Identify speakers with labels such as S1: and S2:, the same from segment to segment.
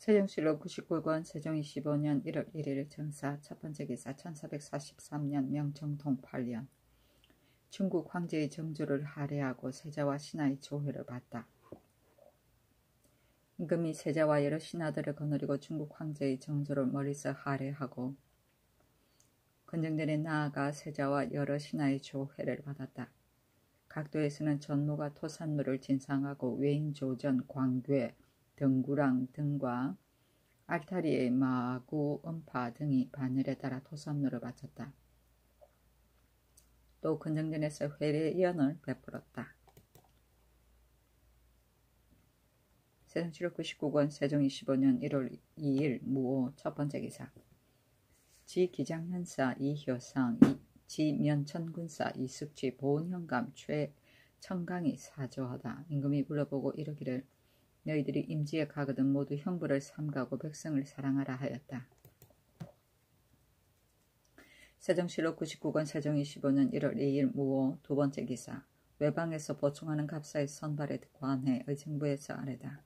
S1: 세종실록 99권 세종 25년 1월 1일 정사 첫번째 기사 1443년 명정통 8년 중국 황제의 정조를 할애하고 세자와 신하의 조회를 받다. 임금이 세자와 여러 신하들을 거느리고 중국 황제의 정조를 멀리서 할애하고 건정전에 나아가 세자와 여러 신하의 조회를 받았다. 각도에서는 전무가 토산물을 진상하고 외인조전, 광괴, 등구랑 등과 알타리의 마구, 음파 등이 반열에 따라 토산물을 바쳤다. 또 건정전에서 회례연을 베풀었다. 세종실록 99권 세종 25년 1월 2일 무오 첫번째 기사 지기장현사 이효상 지면천군사 이숙지 보은현감 최청강이 사조하다. 임금이 불러보고 이르기를 너희들이 임지에 가거든 모두 형부를 삼가고 백성을 사랑하라 하였다. 세종실록 99권 세종 25년 1월 2일 무오 두번째 기사 외방에서 보충하는 갑사의 선발에 관해 의정부에서 아뢰다.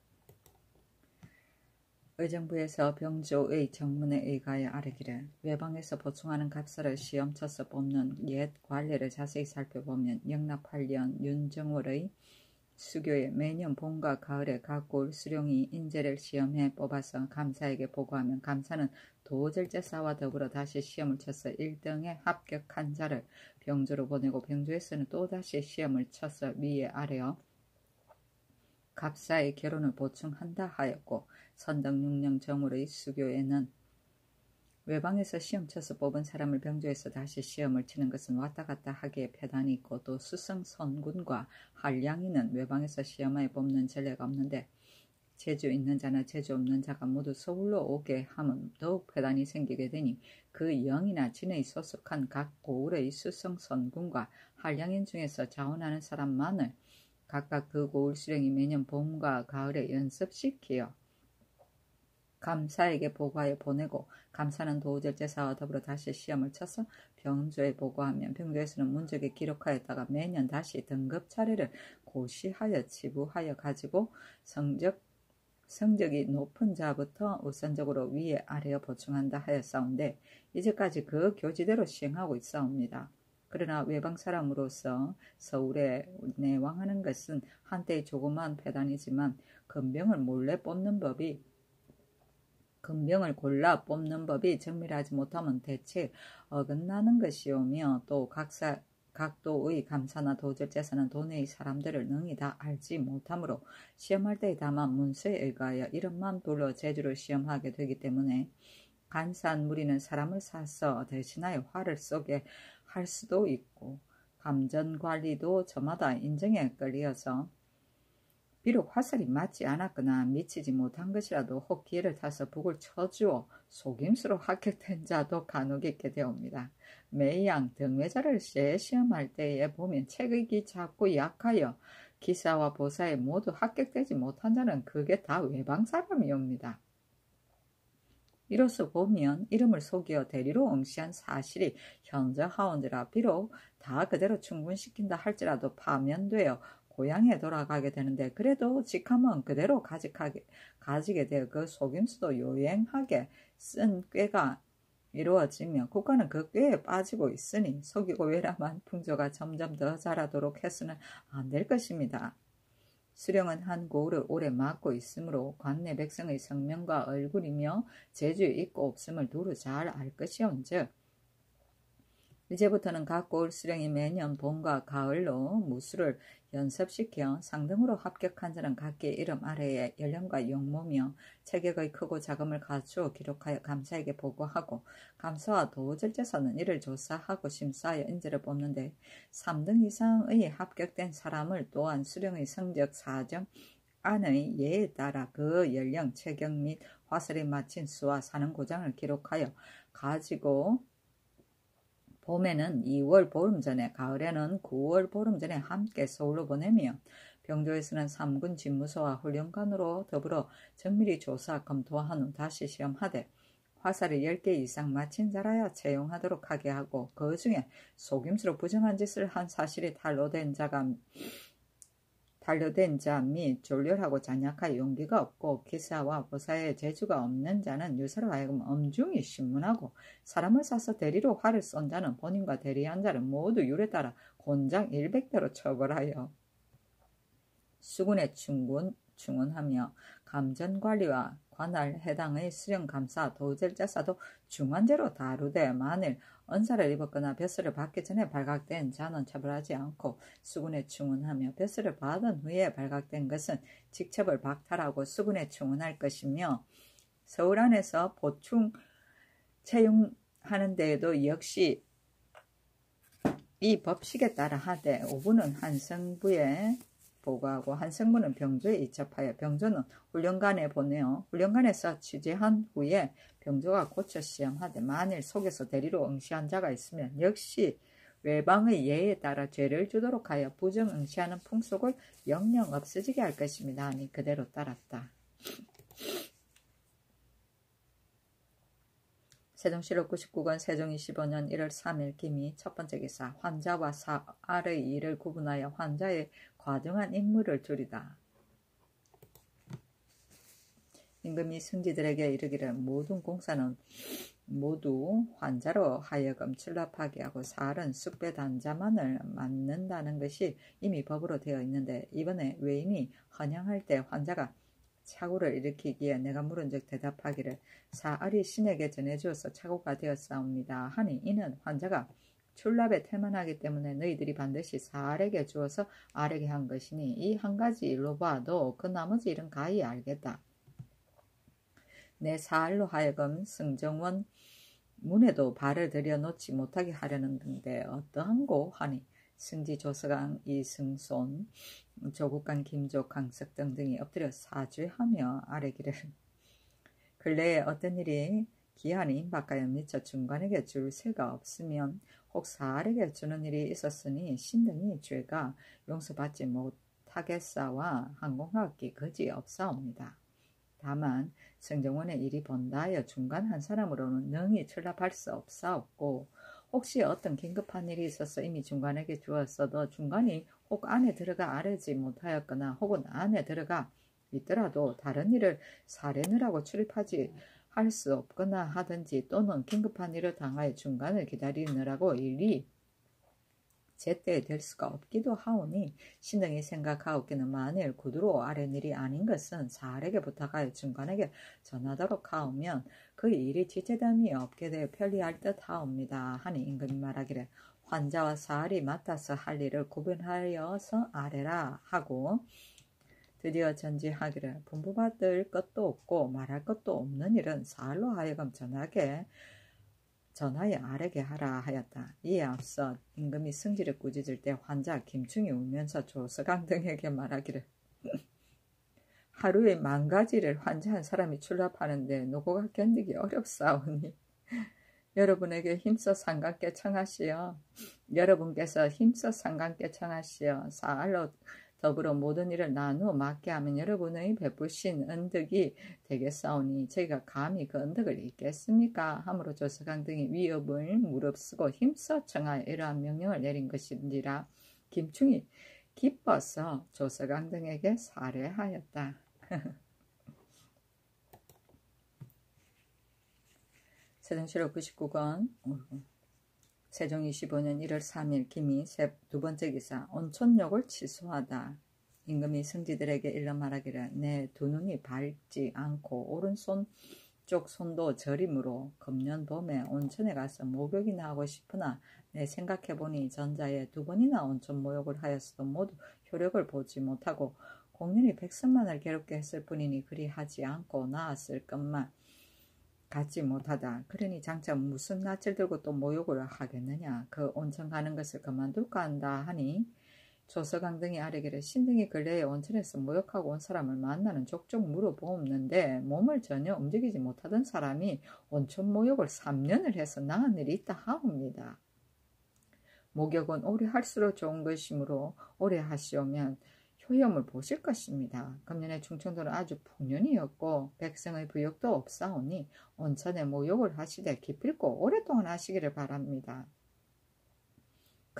S1: 의정부에서 병조의 정문에 의가에 아뢰기를 외방에서 보충하는 갑사를 시험 쳐서 뽑는 옛 관례를 자세히 살펴보면 영납 8년 윤정월의 수교에 매년 봄과 가을에 각 올 수령이 인재를 시험해 뽑아서 감사에게 보고하면 감사는 도절제사와 더불어 다시 시험을 쳐서 1등에 합격한 자를 병조로 보내고 병조에서는 또다시 시험을 쳐서 위에 아래어 갑사의 결혼을 보충한다 하였고 선덕 6년 정월의 수교에는 외방에서 시험 쳐서 뽑은 사람을 병조에서 다시 시험을 치는 것은 왔다 갔다 하기에 폐단이 있고 또 수성 선군과 한량이는 외방에서 시험하여 뽑는 전례가 없는데 재주 있는 자나 재주 없는 자가 모두 서울로 오게 하면 더욱 폐단이 생기게 되니 그 영이나 진의 소속한 각 고을의 수성 선군과 한량인 중에서 자원하는 사람만을 각각 그 고을 수령이 매년 봄과 가을에 연습시키어 감사에게 보고하여 보내고 감사는 도절제사와 더불어 다시 시험을 쳐서 병조에 보고하면 병조에서는 문적에 기록하였다가 매년 다시 등급 차례를 고시하여 지부하여 가지고 성적이 높은 자부터 우선적으로 위에 아래어 보충한다 하였사온데 이제까지 그 교지대로 시행하고 있사옵니다. 그러나 외방 사람으로서 서울에 내왕하는 것은 한때의 조그마한 폐단이지만 금병을 골라 뽑는 법이 정밀하지 못하면 대체 어긋나는 것이오며 또 각도의 감사나 도절제사는 도내의 사람들을 능히 다 알지 못하므로 시험할 때에 다만 문서에 의거하여 이름만 불러 제주를 시험하게 되기 때문에 간사한 무리는 사람을 사서 대신하여 화를 쏘게 할 수도 있고 감전관리도 저마다 인정에 끌려서 비록 화살이 맞지 않았거나 미치지 못한 것이라도 혹 기회를 타서 북을 쳐주어 속임수로 합격된 자도 간혹 있게 되옵니다. 매양 등외자를 시험할 때에 보면 체격이 작고 약하여 기사와 보사에 모두 합격되지 못한 자는 그게 다 외방 사람이옵니다. 이로써 보면 이름을 속여 대리로 응시한 사실이 현저하온지라 비록 다 그대로 충분시킨다 할지라도 파면되어 고향에 돌아가게 되는데 그래도 직함은 그대로 가지게 되어 그 속임수도 요행하게 쓴 꾀가 이루어지며 국가는 그 꾀에 빠지고 있으니 속이고 외람한 풍조가 점점 더 자라도록 해서는 안 될 것입니다. 수령은 한 고을을 오래 맡고 있으므로 관내 백성의 성명과 얼굴이며 재주 있고 없음을 두루 잘 알 것이온즉 이제부터는 각 고을 수령이 매년 봄과 가을로 무술을 연습시켜 상등으로 합격한 자는 각기 이름 아래에 연령과 용모며 체격의 크고 작음을 갖추어 기록하여 감사에게 보고하고 감사와 도절제사는 이를 조사하고 심사하여 인재를 뽑는데 3등 이상의 합격된 사람을 또한 수령의 성적 사정 안의 예에 따라 그 연령, 체격 및 화살이 맞힌 수와 사는 고장을 기록하여 가지고 봄에는 2월 보름 전에 가을에는 9월 보름 전에 함께 서울로 보내며 병조에서는 3군 집무소와 훈련관으로 더불어 정밀히 조사 검토한 후 다시 시험하되 화살을 10개 이상 맞힌 자라야 채용하도록 하게 하고 그 중에 속임수로 부정한 짓을 한 사실이 탄로된 자가 단료된 자 및 졸렬하고 잔약하여 용기가 없고 기사와 보사의 재주가 없는 자는 유사로 하여금 엄중히 신문하고 사람을 사서 대리로 활을 쏜 자는 본인과 대리한 자를 모두 율에 따라 곤장 100대로 처벌하여 수군에 충원하며 감전관리와 관할 해당의 수령감사 도절자사도 중환죄로 다루되 만일 언사를 입었거나 벼슬을 받기 전에 발각된 자는 처벌하지 않고 수군에 충원하며 벼슬을 받은 후에 발각된 것은 직첩을 박탈하고 수군에 충원할 것이며 서울 안에서 보충 채용하는 데에도 역시 이 법식에 따라 하되 오부는 한성부에 보고하고 한성부는 병조에 이첩하여 병조는 훈련관에 보내어 훈련관에서 취재한 후에 병조가 고쳐 시험하되 만일 속에서 대리로 응시한 자가 있으면 역시 외방의 예에 따라 죄를 주도록 하여 부정 응시하는 풍속을 영영 없어지게 할 것입니다. 하니 그대로 따랐다. 세종실록 99권 세종 25년 1월 3일 기미 첫 번째 기사 환자와 사알의 일을 구분하여 환자의 과중한 임무를 줄이다. 임금이 승지들에게 이르기를 모든 공사는 모두 환자로 하여금 출납하게 하고 사알은 숙배 단자만을 맡는다는 것이 이미 법으로 되어 있는데 이번에 외인이 헌양할 때 환자가 착오를 일으키기에 내가 물은즉 대답하기를 사알이 신에게 전해주어서 착오가 되었사옵니다 하니 이는 환자가 출납에 태만하기 때문에 너희들이 반드시 사알에게 주어서 알에게 한 것이니 이 한 가지 일로 봐도 그 나머지 일은 가히 알겠다. 내 사알로 하여금 승정원 문에도 발을 들여놓지 못하게 하려는데 어떠한고 하니 승지 조서강 이승손 조국강 김조 강석 등등이 엎드려 사죄하며 아뢰기를 근래에 어떤 일이 기한이 임박하여 미처 중관에게 줄 새가 없으면 혹 사알에게 주는 일이 있었으니 신등이 죄가 용서받지 못하겠사와 항공하기 그지 없사옵니다. 다만 승정원의 일이 본다하여 중간 한 사람으로는 능히 출납할 수 없사옵고 혹시 어떤 긴급한 일이 있어서 이미 중간에게 주었어도 중간이 혹 안에 들어가 아뢰지 못하였거나 혹은 안에 들어가 있더라도 다른 일을 사례느라고 출입하지 할 수 없거나 하든지 또는 긴급한 일을 당하여 중간을 기다리느라고 일이 제때 될 수가 없기도 하오니 신등이 생각하옵기는 만일 구두로 아뢰는 일이 아닌 것은 사알에게 부탁하여 중간에게 전하도록 하오면 그 일이 지체됨이 없게 되어 편리할 듯 하옵니다 하니 임금이 말하기를 환자와 사알이 맡아서 할 일을 구분하여서 아뢰라 하고 드디어 전지하기를 분부받을 것도 없고 말할 것도 없는 일은 사알로 하여금 전하여 아뢰게 하라 하였다. 이에 앞서 임금이 승지를 꾸짖을 때 환자 김충이 울면서 조서강 등에게 말하기를 하루에 10,000가지를 환자 한 사람이 출납하는데 노고가 견디기 어렵사오니 여러분에게 힘써 상관께 청하시어 여러분께서 힘써 상관께 청하시어 사알로 더불어 모든 일을 나누어 맡게 하면 여러분의 베푸신 은덕이 되겠사오니 저희가 감히 그 은덕을 잊겠습니까? 하므로 조서강 등이 위협을 무릅쓰고 힘써 청하여 이러한 명령을 내린 것인지라 김충이 기뻐서 조서강 등에게 살해하였다. 세종실록 99권 세종 25년 1월 3일 기미 두 번째 기사 온천욕을 취소하다. 임금이 승지들에게 일러 말하기를 내 두 눈이 밝지 않고 오른손 쪽 손도 저림으로 금년 봄에 온천에 가서 목욕이나 하고 싶으나 내 생각해보니 전자에 2번이나 온천 모욕을 하였어도 모두 효력을 보지 못하고 공연히 백성만을 괴롭게 했을 뿐이니 그리 하지 않고 나았을 것만 갖지 못하다. 그러니 장차 무슨 낯을 들고 또 모욕을 하겠느냐. 그 온천 가는 것을 그만둘까 한다 하니 조서강 등이 아뢰기를 신등이 근래에 온천에서 모욕하고 온 사람을 만나는 족족 물어보옵는데 몸을 전혀 움직이지 못하던 사람이 온천 모욕을 3년을 해서 나은 일이 있다 하옵니다. 목욕은 오래 할수록 좋은 것이므로 오래 하시오면 효염을 보실 것입니다. 금년에 충청도는 아주 풍년이었고 백성의 부역도 없사오니 온천에 모욕을 하시되 기필코 오랫동안 하시기를 바랍니다.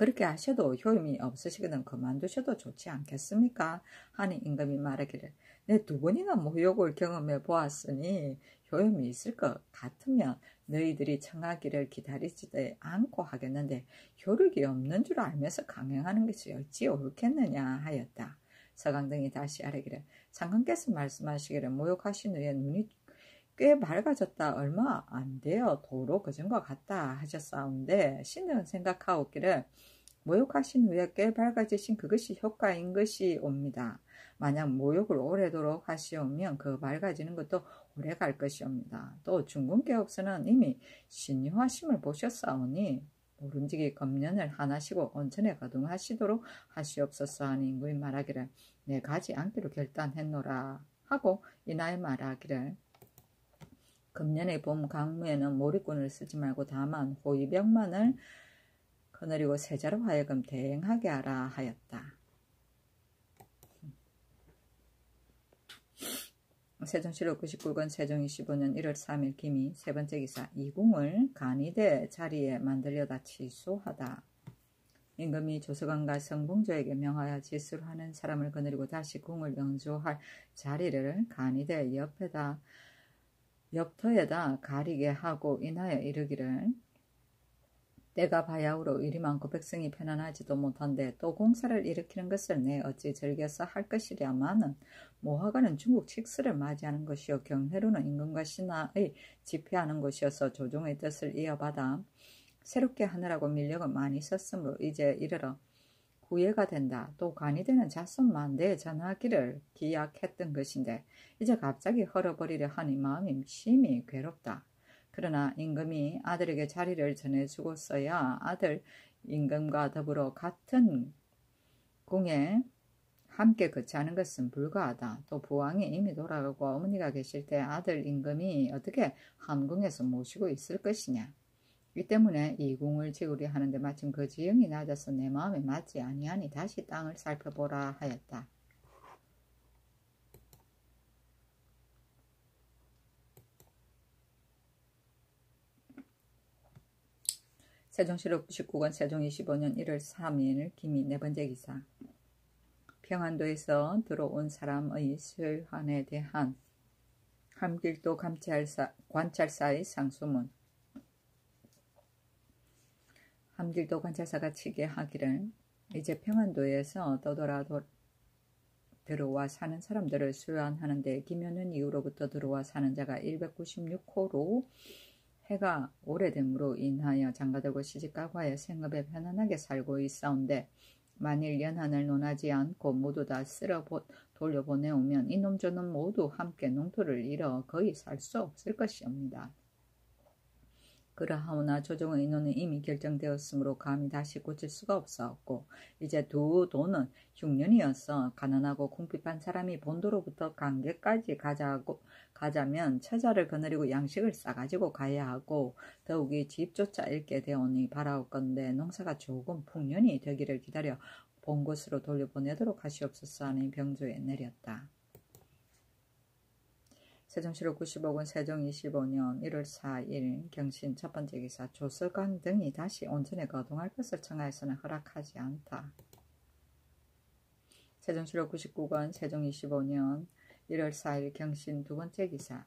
S1: 그렇게 하셔도 효임이 없으시거든 그만두셔도 좋지 않겠습니까? 하니 임금이 말하기를 내 2번이나 모욕을 경험해 보았으니 효임이 있을 것 같으면 너희들이 청하기를 기다리지도 않고 하겠는데 효력이 없는 줄 알면서 강행하는 것이 어찌 옳겠느냐 하였다. 서강등이 다시 아뢰기를 장관께서 말씀하시기를 모욕하신 후에 눈이 꽤 맑아졌다 얼마 안 되어 도로 그전 것 같다 하셨사온데 신은 생각하옵기를 모욕하신 후에 꽤 밝아지신 그것이 효과인 것이 옵니다. 만약 모욕을 오래도록 하시오면 그 밝아지는 것도 오래 갈 것이옵니다. 또 중궁께옵서는 이미 신유하심을 보셨사오니 모름지기 검련을 하나시고 온천에 거둥하시도록 하시옵소서 하니 임금이 말하기를 내 가지 않기로 결단했노라 하고 이나에 말하기를 금년의 봄 강무에는 몰입꾼을 쓰지 말고 다만 호위병만을 거느리고 세자로 하여금 대행하게 하라 하였다. 세종실록 99권 세종 25년 1월 3일 김이 세 번째 기사 이궁을 간이대 자리에 만들려다 취소하다. 임금이 조서관과 성봉조에게 명하여 지수를 하는 사람을 거느리고 다시 궁을 영조할 자리를 간이대 옆터에다 가리게 하고 인하여 이르기를 때가 바야흐로 이리 많고 백성이 편안하지도 못한데 또 공사를 일으키는 것을 내 어찌 즐겨서 할 것이랴마는 모하가는 중국 칙스를 맞이하는 것이요 경회로는 임금과 신하의 집회하는 것이어서 조종의 뜻을 이어받아 새롭게 하느라고 밀력을 많이 썼으므로 이제 이르러 후회가 된다. 또 간이되는 자손만 내 전하기를 기약했던 것인데 이제 갑자기 헐어버리려 하니 마음이 심히 괴롭다. 그러나 임금이 아들에게 자리를 전해주고서야 아들 임금과 더불어 같은 궁에 함께 거치하는 것은 불가하다. 또 부왕이 이미 돌아가고 어머니가 계실 때 아들 임금이 어떻게 한 궁에서 모시고 있을 것이냐. 이 때문에 이 궁을 지으려 하는데 마침 그 지형이 낮아서 내 마음에 맞지 아니하니 다시 땅을 살펴보라 하였다. 세종실록 99권 세종 25년 1월 3일 김이 네 번째 기사 평안도에서 들어온 사람의 수혈환에 대한 함길도 관찰사의 상소문. 함길도 관찰사가 치게 하기를 이제 평안도에서 떠돌아 들어와 사는 사람들을 수혈하는데 김효는 이후로부터 들어와 사는 자가 196호로 해가 오래됨으로 인하여 장가들고 시집가과에 생업에 편안하게 살고 있사온데 만일 연한을 논하지 않고 모두 다 쓸어 돌려보내오면 이놈 저놈 모두 함께 농토를 잃어 거의 살 수 없을 것이옵니다. 그러하오나 조정의 인원은 이미 결정되었으므로 감히 다시 고칠 수가 없사옵고 이제 두 도는 흉년이어서 가난하고 궁핍한 사람이 본도로부터 강계까지 가자면 처자를 거느리고 양식을 싸가지고 가야 하고 더욱이 집조차 잃게 되오니 바라옵건대 농사가 조금 풍년이 되기를 기다려 본 곳으로 돌려보내도록 하시옵소서 하는 병조에 내렸다. 세종실록 95권 세종 25년 1월 4일 경신 첫 번째 기사 조서강 등이 다시 온천에 거동할 것을 청하여서는 허락하지 않다. 세종실록 99권 세종 25년 1월 4일 경신 두 번째 기사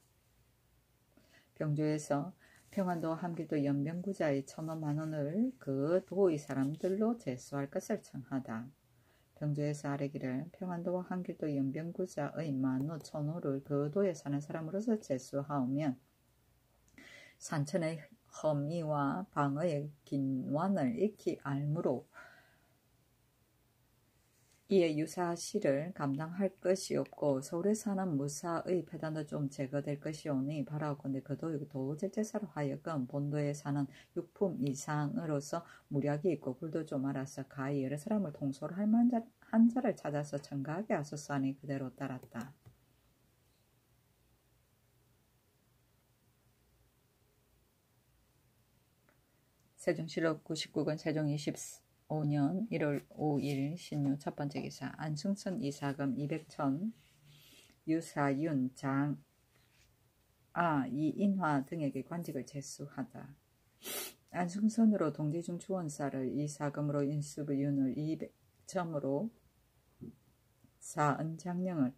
S1: 병조에서 평안도 함길도 연병구자의 1,500,000원을 그 도의 사람들로 제수할 것을 청하다. 병조에서 아뢰기를 평안도와 함길도 연병구자의 15,000호를 그 도에 사는 사람으로서 제수하오면 산천의 허미와 방의 긴완을 익히 알므로 이에 유사시를 감당할 것이 없고 서울에 사는 무사의 폐단도 좀 제거될 것이오니 바라옵건대 그 도의 도절제사로 하여금 본도에 사는 육품 이상으로서 무략이 있고 굴도 좀 알아서 가히 여러 사람을 통솔할 한 자를 찾아서 청가하게 하소서 하니 그대로 따랐다. 세종실록 99권 세종 25년 1월 5일 신유 첫 번째 기사 안승천 이사금 200천 유사윤 이인화 등에게 관직을 제수하다. 안승선으로 동대중 주원사를 이사금으로 인수부윤을 200점으로 사은장령을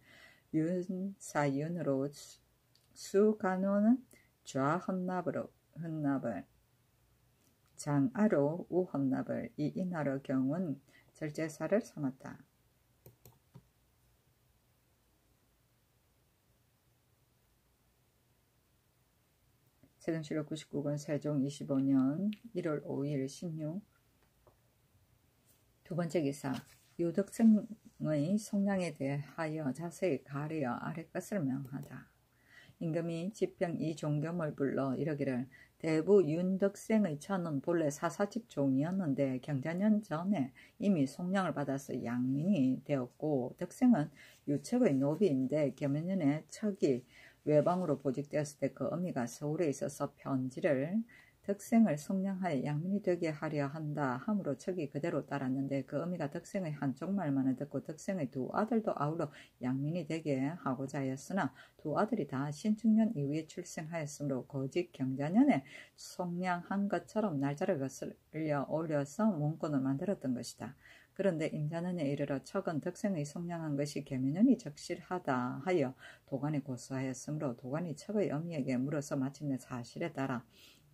S1: 윤사윤으로 수간호는 좌헌납을 장아로 우헌납을 이인하로 경운 절제사를 삼았다. 세종실록 99권 세종 25년 1월 5일 신유 두 번째 기사 유덕승의 속량에 대하여 자세히 가려 아래 것을 명하다. 임금이 지평 이종겸을 불러 이러기를 대부 윤덕생의 처는 본래 사사집 종이었는데 경자년 전에 이미 속량을 받아서 양민이 되었고 덕생은 유척의 노비인데 겸연년에 척이 외방으로 보직되었을 때 그 어미가 서울에 있어서 편지를 덕생을 속량하여 양민이 되게 하려 한다 함으로 척이 그대로 따랐는데 그 어미가 덕생의 한쪽 말만을 듣고 덕생의 두 아들도 아울러 양민이 되게 하고자 하였으나 두 아들이 다 신축년 이후에 출생하였으므로 거짓 경자년에 속량한 것처럼 날짜를 거슬려 올려서 문건을 만들었던 것이다. 그런데 임자년에 이르러 척은 덕생의 속량한 것이 계면년이 적실하다 하여 도관에 고소하였으므로 도관이 척의 어미에게 물어서 마침내 사실에 따라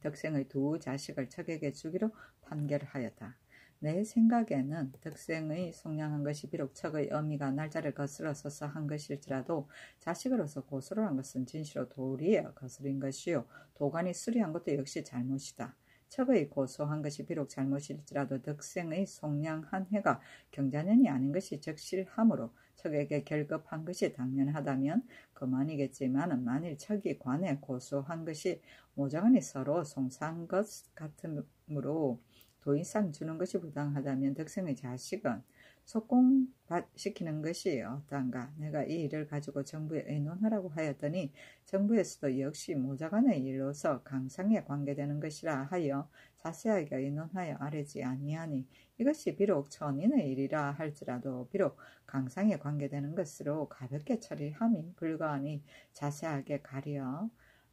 S1: 덕생의 두 자식을 척에게 주기로 판결하였다. 내 생각에는 덕생의 속량한 것이 비록 척의 어미가 날짜를 거슬러서서 한 것일지라도 자식으로서 고소를 한 것은 진시로 도리에 거슬린 것이요 도관이 수리한 것도 역시 잘못이다. 척의 고소한 것이 비록 잘못일지라도 덕생의 속량한 해가 경자년이 아닌 것이 적실하므로 척에게 결급한 것이 당연하다면 그만이겠지만 만일 척이 관에 고소한 것이 모자간이 서로 송사한 것 같으므로 도인상 주는 것이 부당하다면 덕생의 자식은 속공시키는 것이 어떠한가. 내가 이 일을 가지고 정부에 의논하라고 하였더니 정부에서도 역시 모자간의 일로서 강상에 관계되는 것이라 하여 자세하게 의논하여 아뢰지 아니하니 이것이 비록 천인의 일이라 할지라도 비록 강상에 관계되는 것으로 가볍게 처리함이 불가하니 자세하게 가려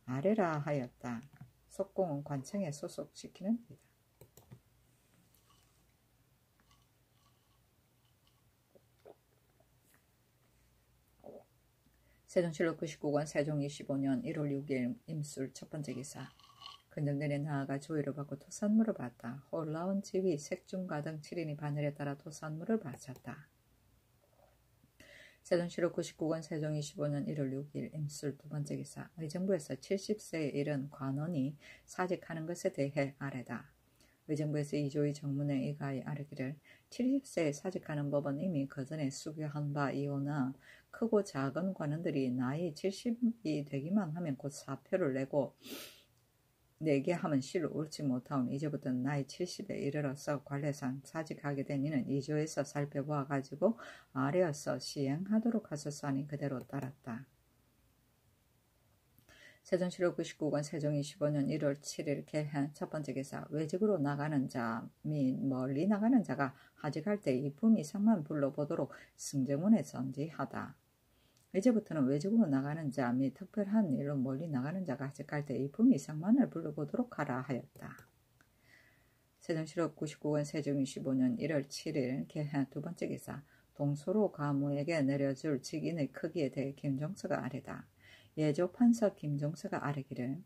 S1: 아뢰라 하였다. 속공은 관청에 소속시키는 일이다. 세종실록 99권 세종 25년 1월 6일 임술 첫 번째 기사 근정전에 나아가 조의를 받고 토산물을 받다. 홀라온 지휘 색중가 등 7인이 바늘에 따라 토산물을 바쳤다. 세종실록 99권 세종 25년 1월 6일 임술 두 번째 기사 의정부에서 70세에 이른 관원이 사직하는 것에 대해 아뢰다. 의정부에서 이조의 정문에 이가히 아뢰기를 70세에 사직하는 법은 이미 그전에 수교한 바 이오나 크고 작은 관원들이 나이 70이 되기만 하면 곧 사표를 내게 하면 실로 옳지 못하오니 이제부터는 나이 70에 이르러서 관례상 사직하게 된 이는 이조에서 살펴보아 가지고 아뢰어서 시행하도록 하소서 하니 그대로 따랐다. 세종실록 99권 세종 25년 1월 7일 개한 첫 번째 기사 외직으로 나가는 자 및 멀리 나가는 자가 하직할 때 이품 이상만 불러보도록 승정원에 전지하다. 이제부터는 외직으로 나가는 자 및 특별한 일로 멀리 나가는 자가 하직할 때 이품 이상만을 불러보도록 하라 하였다. 세종실록 99권 세종 25년 1월 7일 개한 두 번째 기사 동소로 가무에게 내려줄 직인의 크기에 대해 김종서가 아뢰다. 예조 판서 김종서가 아뢰기를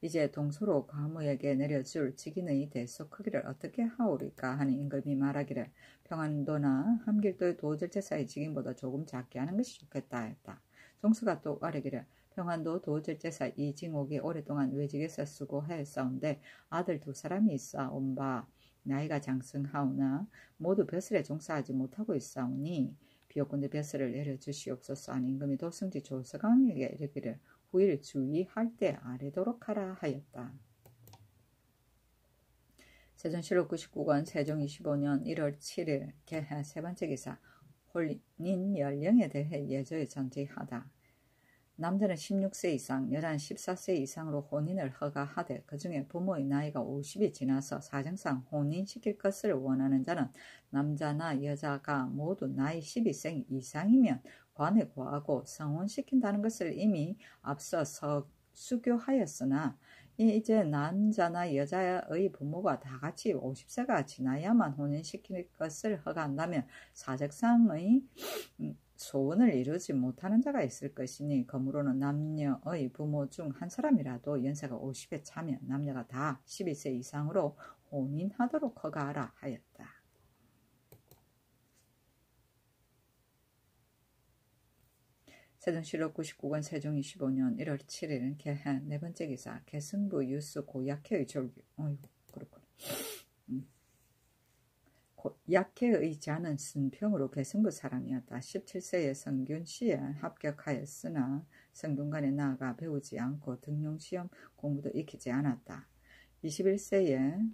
S1: 이제 동소로 가무에게 내려줄 직인의 대소 크기를 어떻게 하오리까 하니 임금이 말하기를 평안도나 함길도의 도절제사의 직인보다 조금 작게 하는 것이 좋겠다 했다. 종서가 또 아뢰기를 평안도 도절제사 이징옥이 오랫동안 외직에서 수고하였사온데 아들 두 사람이 있사온 바 나이가 장성하오나 모두 벼슬에 종사하지 못하고 있사오니 비옥군대 벼슬을 내려주시옵소서 하니 임금이 도승지 조서강에게 이르기를 후일 주의할 때 아뢰도록 하라 하였다. 세종실록 99권 세종 25년 1월 7일 개하 세 번째 기사 혼인 연령에 대해 예조에 전지하다. 남자는 16세 이상, 여자는 14세 이상으로 혼인을 허가하되 그 중에 부모의 나이가 50이 지나서 사정상 혼인시킬 것을 원하는 자는 남자나 여자가 모두 나이 12세 이상이면 관에 고하고 성혼시킨다는 것을 이미 앞서 수교하였으나 이제 남자나 여자의 부모가 다 같이 50세가 지나야만 혼인시킬 것을 허가한다면 사적상의 소원을 이루지 못하는 자가 있을 것이니 그러므로는 남녀의 부모 중 한 사람이라도 연세가 50에 차면 남녀가 다 12세 이상으로 혼인하도록 허가하라 하였다. 세종실록 99권 세종 25년 1월 7일 개해 네 번째 기사 개승부 유수 고약해의 졸기. 그렇구나. 약해의 자는 순평으로 개승부 사람이었다. 17세에 성균시에 합격하였으나 성균관에 나아가 배우지 않고 등용시험 공부도 익히지 않았다. 21세에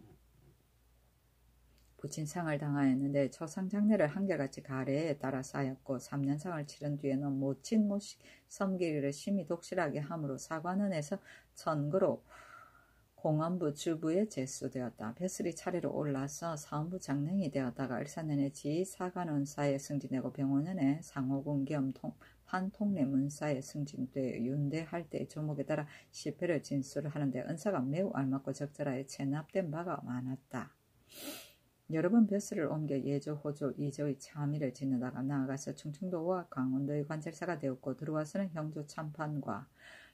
S1: 부친상을 당하였는데 초상장례를 한결같이 가래에 따라 쌓였고 3년상을 치른 뒤에는 모친 모식 섬기기를 심히 독실하게 함으로 사관원에서 천거로 공안부 주부에 제수되었다. 벼슬이 차례로 올라서 사원부 장령이 되었다가 을사년에 지사관원사에 승진되고 병원년에 상호군 겸 판통례 문사에 승진돼 윤대할 때 조목에 따라 실패를 진술을 하는데 은사가 매우 알맞고 적절하여 체납된 바가 많았다. 여러 번 벼슬을 옮겨 예조, 호조, 이조의 참의를 지내다가 나아가서 충청도와 강원도의 관찰사가 되었고 들어와서는 형조 참판과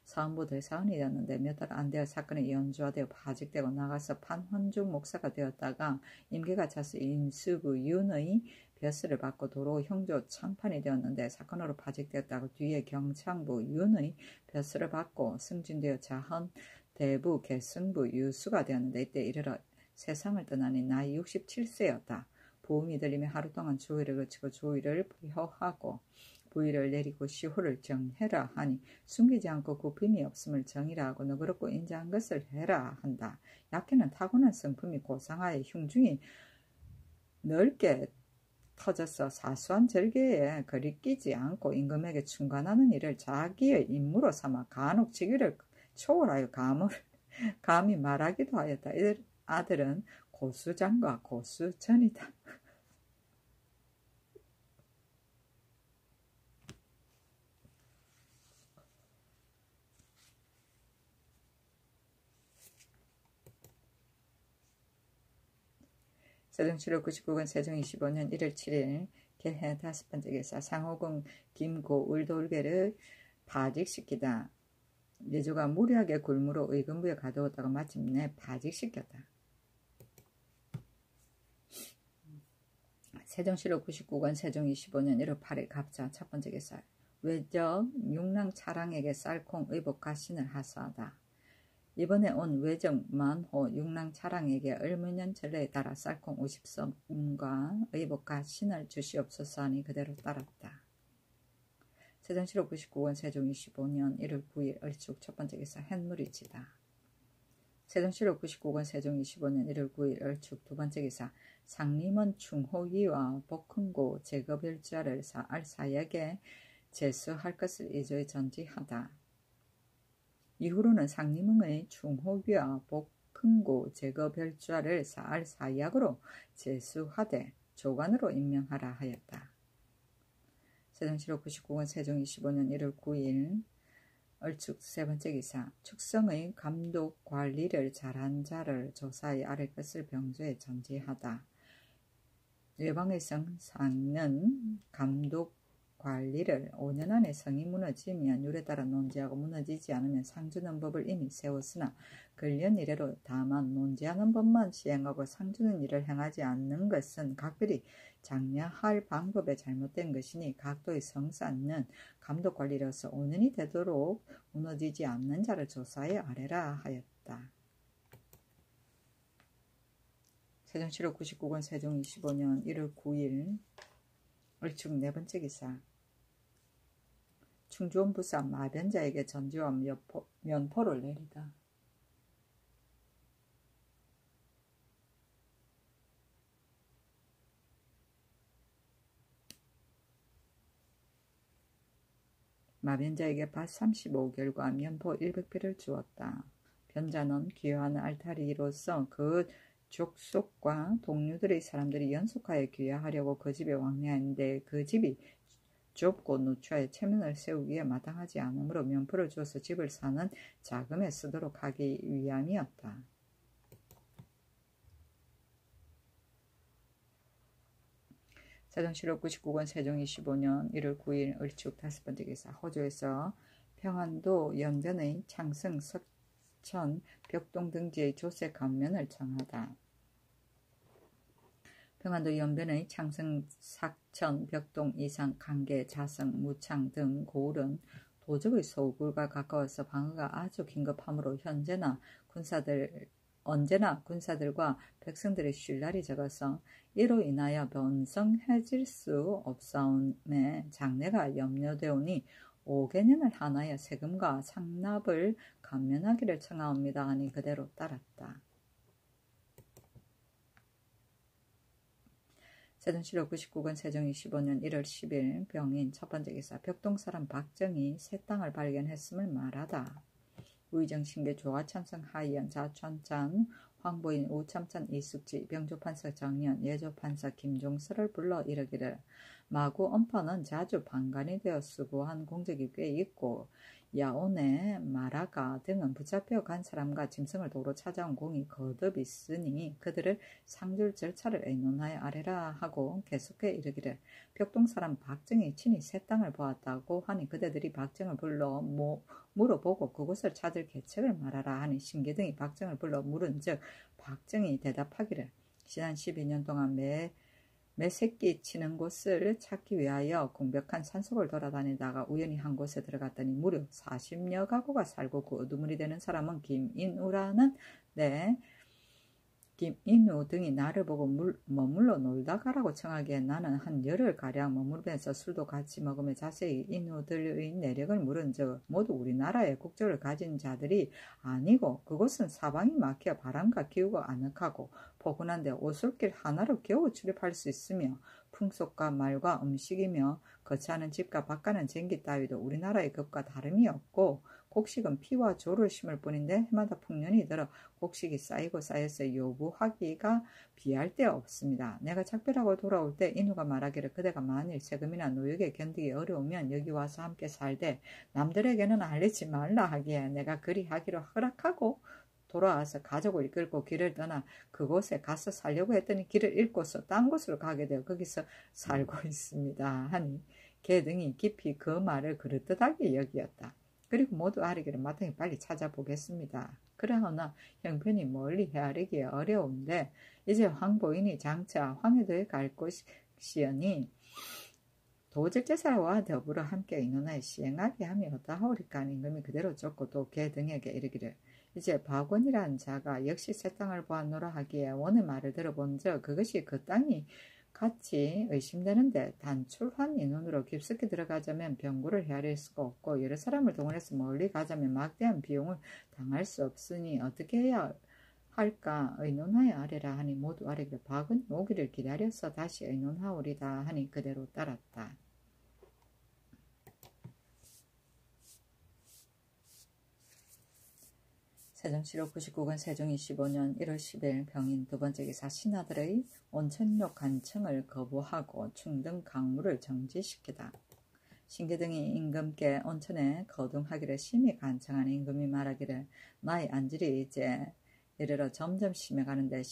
S1: 사원부 대사원이 되었는데 몇 달 안 되어 사건이 연주화되어 파직되고 나가서 판헌중 목사가 되었다가 임기가 차서 인수부 윤의 벼슬을 받고 도로 형조 참판이 되었는데 사건으로 파직되었다가 뒤에 경창부 윤의 벼슬을 받고 승진되어 자헌 대부 개승부 유수가 되었는데 이때 이르러 세상을 떠나니 나이 67세였다. 보험이 들리며 하루 동안 조의를 거치고 조의를 표하고 부의를 내리고 시호를 정해라 하니 숨기지 않고 굽힘이 없음을 정의라 하고 너그럽고 인자한 것을 해라 한다. 약해는 타고난 성품이 고상하여 흉중이 넓게 터져서 사소한 절개에 거리끼지 않고 임금에게 충관하는 일을 자기의 임무로 삼아 간혹 직위를 초월하여 감히 말하기도 하였다. 이들 아들은 고수장과 고수전이다. 세종실록 99권 세종 25년 1월 7일 개해 5번째 기사 상호군 김고 을돌개를 파직시키다. 예조가 무리하게 굴무로 의금부에 가두었다가 마침내 파직시켰다. 세종실록 99권 세종 25년 1월 8일 갑자 첫 번째 기사 외적 육랑 차랑에게 쌀콩 의복 가신을 하사하다. 이번에 온 외적 만호 육랑 차랑에게 을무년 전례에 따라 쌀콩 50섬과 의복 가신을 주시옵소서 하니 그대로 따랐다. 세종실록 99권 세종 25년 1월 9일 을축 첫 번째 기사 햇물이치다. 세종실록 99권 세종 25년 1월 9일 을축 두 번째 기사 상림은 충호기와 복흥고 제거별자를 알사역에 제수할 것을 이조에 전지하다. 이후로는 상림의 충호기와 복흥고 제거별자를 알사역으로 제수하되 조관으로 임명하라 하였다. 세종실록 99권 세종 25년 1월 9일 을축 세 번째 기사 축성의 감독 관리를 잘한 자를 조사에 아랠 것을 병조에 전지하다. 외방의 성상은 감독 관리를 5년 안에 성이 무너지면 율에 따라 논지하고 무너지지 않으면 상주는 법을 이미 세웠으나 근련 이래로 다만 논지하는 법만 시행하고 상주는 일을 행하지 않는 것은 각별히 장려할 방법에 잘못된 것이니 각도의 성산은 감독 관리로서 5년이 되도록 무너지지 않는 자를 조사에 아뢰라 하였다. 세종실록 99권 세종 25년 1월 9일 을축 네 번째 기사 충주원 부사 마변자에게 전지와 면포를 내리다. 마변자에게 밭 35결과 면포 100필을 주었다. 변자는 귀화한 알타리로서 그 족속과 동료들의 사람들이 연속하여 귀화하려고 그 집에 왕래하는데 그 집이 좁고 누추하여 체면을 세우기에 마땅하지 않으므로 면포를 주어서 집을 사는 자금에 쓰도록 하기 위함이었다. 세종실록 99권 세종 25년 1월 9일 을축 5번째 기사. 호조에서 평안도 연변의 창승, 석천, 벽동 등지의 조세 감면을 청하다. 평안도 연변의 창승, sak천, 벽동, 이상, 강계, 자성, 무창 등 고을은 도적의 소굴과 가까워서 방어가 아주 긴급하므로 언제나 군사들과 백성들의 쉴 날이 적어서 이로 인하여 번성해질 수 없사옴에 장래가 염려되오니 5개년을 하나여 세금과 상납을 감면하기를 청하옵니다 하니 그대로 따랐다. 세종실록 99권 세종 25년 1월 10일 병인 첫번째 기사. 벽동사람 박정이 새 땅을 발견했음을 말하다. 우의정신계 조화참성 하이연 자천찬 황보인 우참찬 이숙지 병조판사 정연 예조판사 김종서를 불러 이르기를 마구 엄파는 자주 방관이 되어 수고한 공적이 꽤 있고 야온의 마라가 등은 붙잡혀 간 사람과 짐승을 도로 찾아온 공이 거듭 있으니 그들을 상줄 절차를 의논하여 아래라 하고 계속해 이르기를 벽동사람 박정이 친히 새 땅을 보았다고 하니 그대들이 박정을 불러 물어보고 그곳을 찾을 계책을 말하라 하니 신계등이 박정을 불러 물은즉 박정이 대답하기를 지난 12년 동안 매새끼 치는 곳을 찾기 위하여 공벽한 산속을 돌아다니다가 우연히 한 곳에 들어갔더니 무려 40여 가구가 살고 그 어두물이 되는 사람은 김인우 등이 나를 보고 머물러 놀다 가라고 청하기에 나는 한 열흘가량 머무르면서 술도 같이 먹으며 자세히 인우들의 내력을 물은즉 모두 우리나라의 국적을 가진 자들이 아니고 그곳은 사방이 막혀 바람과 기후가 아늑하고 포근한데 오솔길 하나로 겨우 출입할 수 있으며 풍속과 말과 음식이며 거처하는 집과 밭가는 쟁기 따위도 우리나라의 것과 다름이 없고 곡식은 피와 조를 심을 뿐인데 해마다 풍년이 들어 곡식이 쌓이고 쌓여서 요구하기가 비할 데 없습니다. 내가 작별하고 돌아올 때 인우가 말하기를 그대가 만일 세금이나 노역에 견디기 어려우면 여기 와서 함께 살되 남들에게는 알리지 말라 하기에 내가 그리 하기로 허락하고 돌아와서 가족을 이끌고 길을 떠나 그곳에 가서 살려고 했더니 길을 잃고서 딴 곳으로 가게 되어 거기서 살고 있습니다 하니 걔 등이 깊이 그 말을 그릇듯하게 여기었다. 그리고 모두 아뢰기를 마땅히 빨리 찾아보겠습니다. 그러나 형편이 멀리 헤아리기 어려운데 이제 황보인이 장차 황해도에 갈 것이오니 도적제사와 더불어 함께 의논하여 시행하게 하며 어떠하오리까 임금이 그대로 쫓고 또 걔 등에게 이르기를 이제 박원이라는 자가 역시 새 땅을 보았노라 하기에 원의 말을 들어본즉 그것이 그 땅이 같이 의심되는데 단출한 인원으로 깊숙이 들어가자면 병고를 헤아릴 수가 없고 여러 사람을 동원해서 멀리 가자면 막대한 비용을 당할 수 없으니 어떻게 해야 할까 의논하여 아뢰라 하니 모두 아뢰기를 박은 오기를 기다려서 다시 의논하오리다 하니 그대로 따랐다. 세종실록 99권 세종 25년 1월 10일 병인 두번째 기사. 신하들의 온천욕 간청을 거부하고 충등 강물을 정지시키다. 신계등이 임금께 온천에 거둥하기를 심히 간청하니 임금이 말하기를 나의 안질이 이제 이르러 점점 심해가는데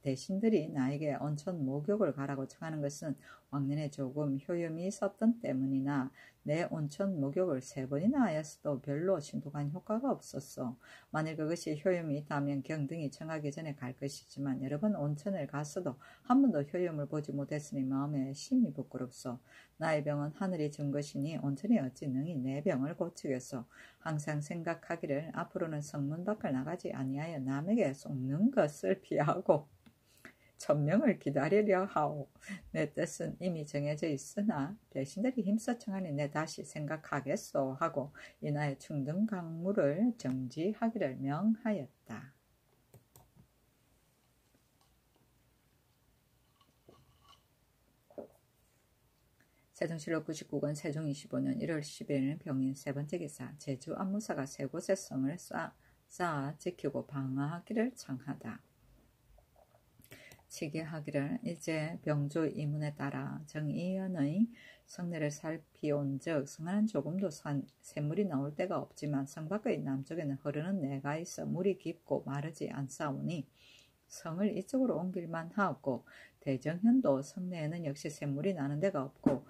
S1: 대신들이 나에게 온천 목욕을 가라고 청하는 것은 왕년에 조금 효염이 있었던 때문이나 내 온천 목욕을 3번이나 하였어도 별로 신속한 효과가 없었어. 만일 그것이 효염이 있다면 경등이 청하기 전에 갈 것이지만 여러 번 온천을 갔어도 한 번도 효염을 보지 못했으니 마음에 심히 부끄럽소. 나의 병은 하늘이 준 것이니 온천이 어찌 능히 내 병을 고치겠소. 항상 생각하기를 앞으로는 성문 밖을 나가지 아니하여 남에게 속는 것을 피하고 천명을 기다리려 하오. 내 뜻은 이미 정해져 있으나 대신들이 힘써 청하니 내 다시 생각하겠소 하고 이나의 충등 강물을 정지하기를 명하였다. 세종실록 99권 세종 25년 1월 10일 병인 세번째 기사. 제주 안무사가 세 곳의 성을 쌓아 지키고 방어하기를 청하다. 치게 하기를 이제 병조 이문에 따라 정의연의 성내를 살피온즉 성안은 조금도 샘물이 나올 데가 없지만 성 밖의 남쪽에는 흐르는 내가 있어 물이 깊고 마르지 않사오니 성을 이쪽으로 옮길만 하옵고 대정현도 성내에는 역시 샘물이 나는 데가 없고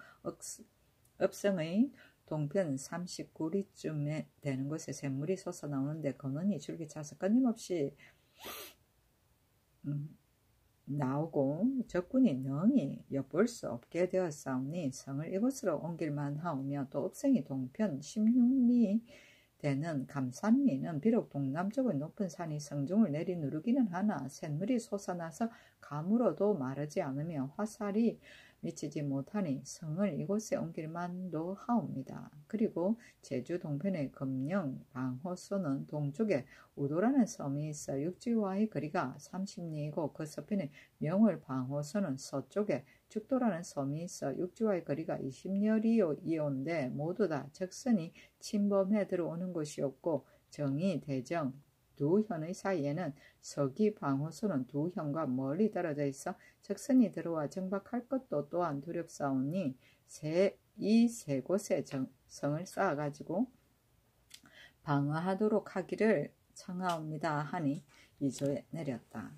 S1: 읍성의 동편 39리쯤에 되는 곳에 샘물이 솟아나오는데 건원이 줄기차서 끊임없이 나오고 적군이 능히 엿볼 수 없게 되었사오니 성을 이곳으로 옮길만 하오며 또 읍성이 동편 16리 되는 감산리는 비록 동남쪽의 높은 산이 성중을 내리누르기는 하나 샘물이 솟아나서 가물어도 마르지 않으며 화살이 미치지 못하니 성을 이곳에 옮길만도 하옵니다. 그리고 제주 동편의 금령 방호소는 동쪽에 우도라는 섬이 있어 육지와의 거리가 30리이고 그 서편의 명월 방호소는 서쪽에 죽도라는 섬이 있어 육지와의 거리가 20여리이온데 모두 다 적선이 침범해 들어오는 곳이었고 정의, 대정, 두 현의 사이에는 서기 방호소는 두 현과 멀리 떨어져 있어 적선이 들어와 정박할 것도 또한 두렵사오니 이 세 곳에 성을 쌓아가지고 방어하도록 하기를 청하옵니다 하니 이조에 내렸다.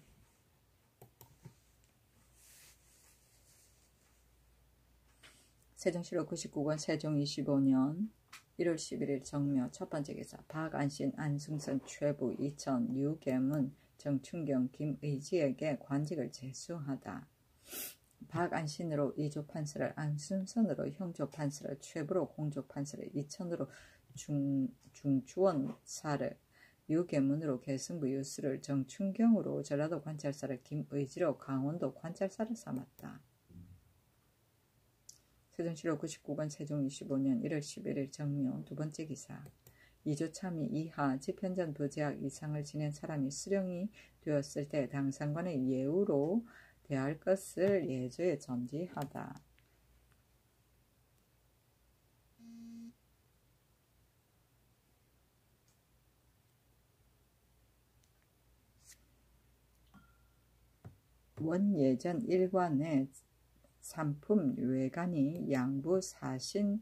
S1: 세종실록 99권 세종 25년 1월 11일 정묘 첫 번째 기사 박안신 안승선 최부 이천 유계문 정춘경 김의지에게 관직을 제수하다. 박안신으로 이조판서를 안승선으로 형조판서를 최부로 공조판서를 이천으로 중추원사를 유계문으로 계승부 유수를 정춘경으로 전라도 관찰사를 김의지로 강원도 관찰사를 삼았다. 세종실록 99권 세종 25년 1월 11일 정묘 두 번째 기사 이조참의 이하 집현전 부제학 이상을 지낸 사람이 수령이 되었을 때 당상관의 예우로 대할 것을 예조에 전지하다. 원예전 일관의 삼품 외관이 양부 사신에게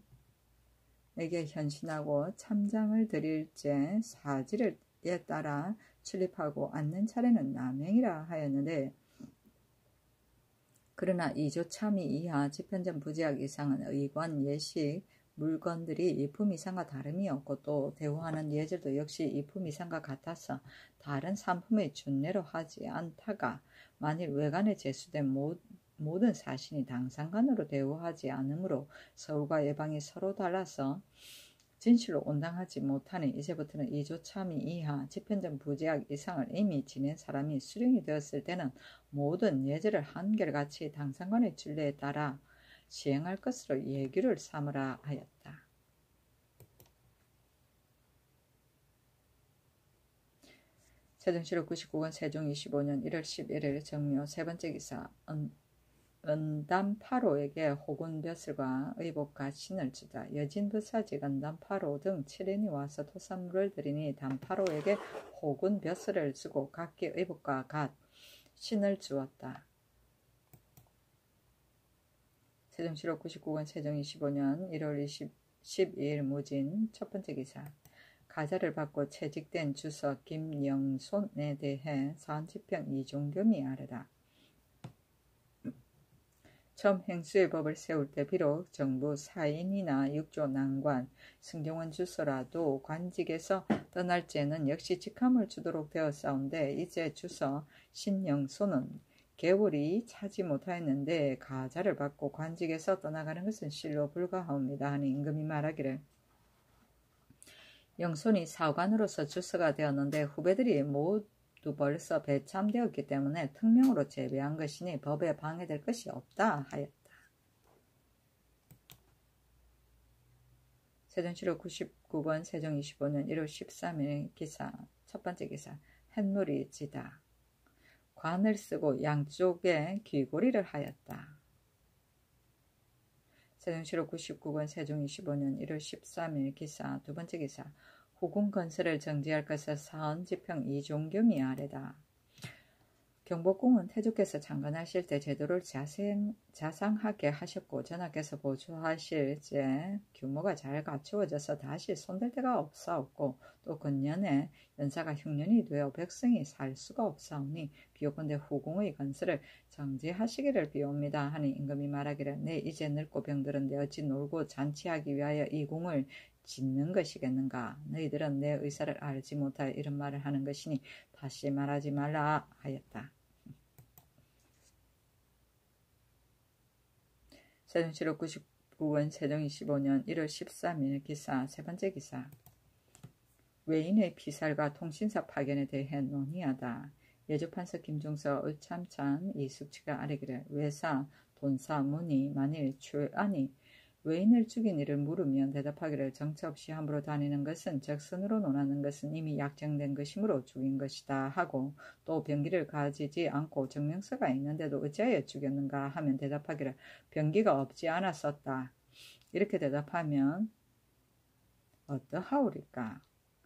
S1: 현신하고 참장을 드릴제 사지에 따라 출입하고 앉는 차례는 남행이라 하였는데 그러나 이조참의 이하 집현전 부제학 이상은 의관 예식 물건들이 이품 이상과 다름이 없고 또 대우하는 예절도 역시 이품 이상과 같아서 다른 삼품의 준례로 하지 않다가 만일 외관에 제수된 모든 사신이 당상관으로 대우하지 않으므로 서울과 예방이 서로 달라서 진실로 온당하지 못하니 이제부터는 이조참의 이하 집현전 부제학 이상을 이미 지낸 사람이 수령이 되었을 때는 모든 예절을 한결같이 당상관의 준례에 따라 시행할 것으로 예규를 삼으라 하였다. 세종실록 99권 세종 25년 1월 11일 정묘 세 번째 기사 은담파로에게 호군벼슬과 의복과 신을 주다. 여진부사직 은담파로 등 7인이 와서 토산물을 드리니 담파로에게 호군벼슬을 주고 각기 의복과 갓 신을 주었다. 세종실록 99권 세종 25년 1월 12일 무진 첫 번째 기사 가자를 받고 채직된 주서 김영손에 대해 사헌지평 이종겸이 아뢰다. 처음 행수의 법을 세울 때 비록 정부 사인이나 육조 난관, 승경원 주서라도 관직에서 떠날 때는 역시 직함을 주도록 되었사온데 이제 주서 신영손은 개월이 차지 못하였는데 가자를 받고 관직에서 떠나가는 것은 실로 불가하옵니다 하니 임금이 말하기를 영손이 사관으로서 주서가 되었는데 후배들이 모두 벌써 배참되었기 때문에 특명으로 제배한 것이니 법에 방해될 것이 없다 하였다. 세종실록 99권 세종 25년 1월 13일 기사 첫 번째 기사 햇물이 지다. 관을 쓰고 양쪽에 귀고리를 하였다. 세종실록 99권 세종 25년 1월 13일 기사 두 번째 기사 후궁 건설을 정지할 것을 사헌지평 이종겸이 아뢰다. 경복궁은 태조께서 창건하실 때 제도를 자상하게 하셨고 전하께서 보조하실 때 규모가 잘 갖추어져서 다시 손댈 데가 없사옵고 또 근년에 연사가 흉년이 되어 백성이 살 수가 없사오니 비오건대 후궁의 건설을 정지하시기를 비옵니다 하니 임금이 말하기를 내 이제 늙고 병들은데 어찌 놀고 잔치하기 위하여 이 궁을 짓는 것이겠는가. 너희들은 내 의사를 알지 못하여 이런 말을 하는 것이니 다시 말하지 말라 하였다. 세종실록 99권 세종 25년 1월 13일 기사 세 번째 기사. 외인의 피살과 통신사 파견에 대해 논의하다. 예조판서 김종서 의참찬 이숙치가 아뢰기를 외사 돈사 문이 만일 최안이 외인을 죽인 일을 물으면 대답하기를 정처 없이 함부로 다니는 것은 적선으로 논하는 것은 이미 약정된 것이므로 죽인 것이다 하고 또 병기를 가지지 않고 증명서가 있는데도 어찌하여 죽였는가 하면 대답하기를 병기가 없지 않았었다. 이렇게 대답하면 어떠하오리까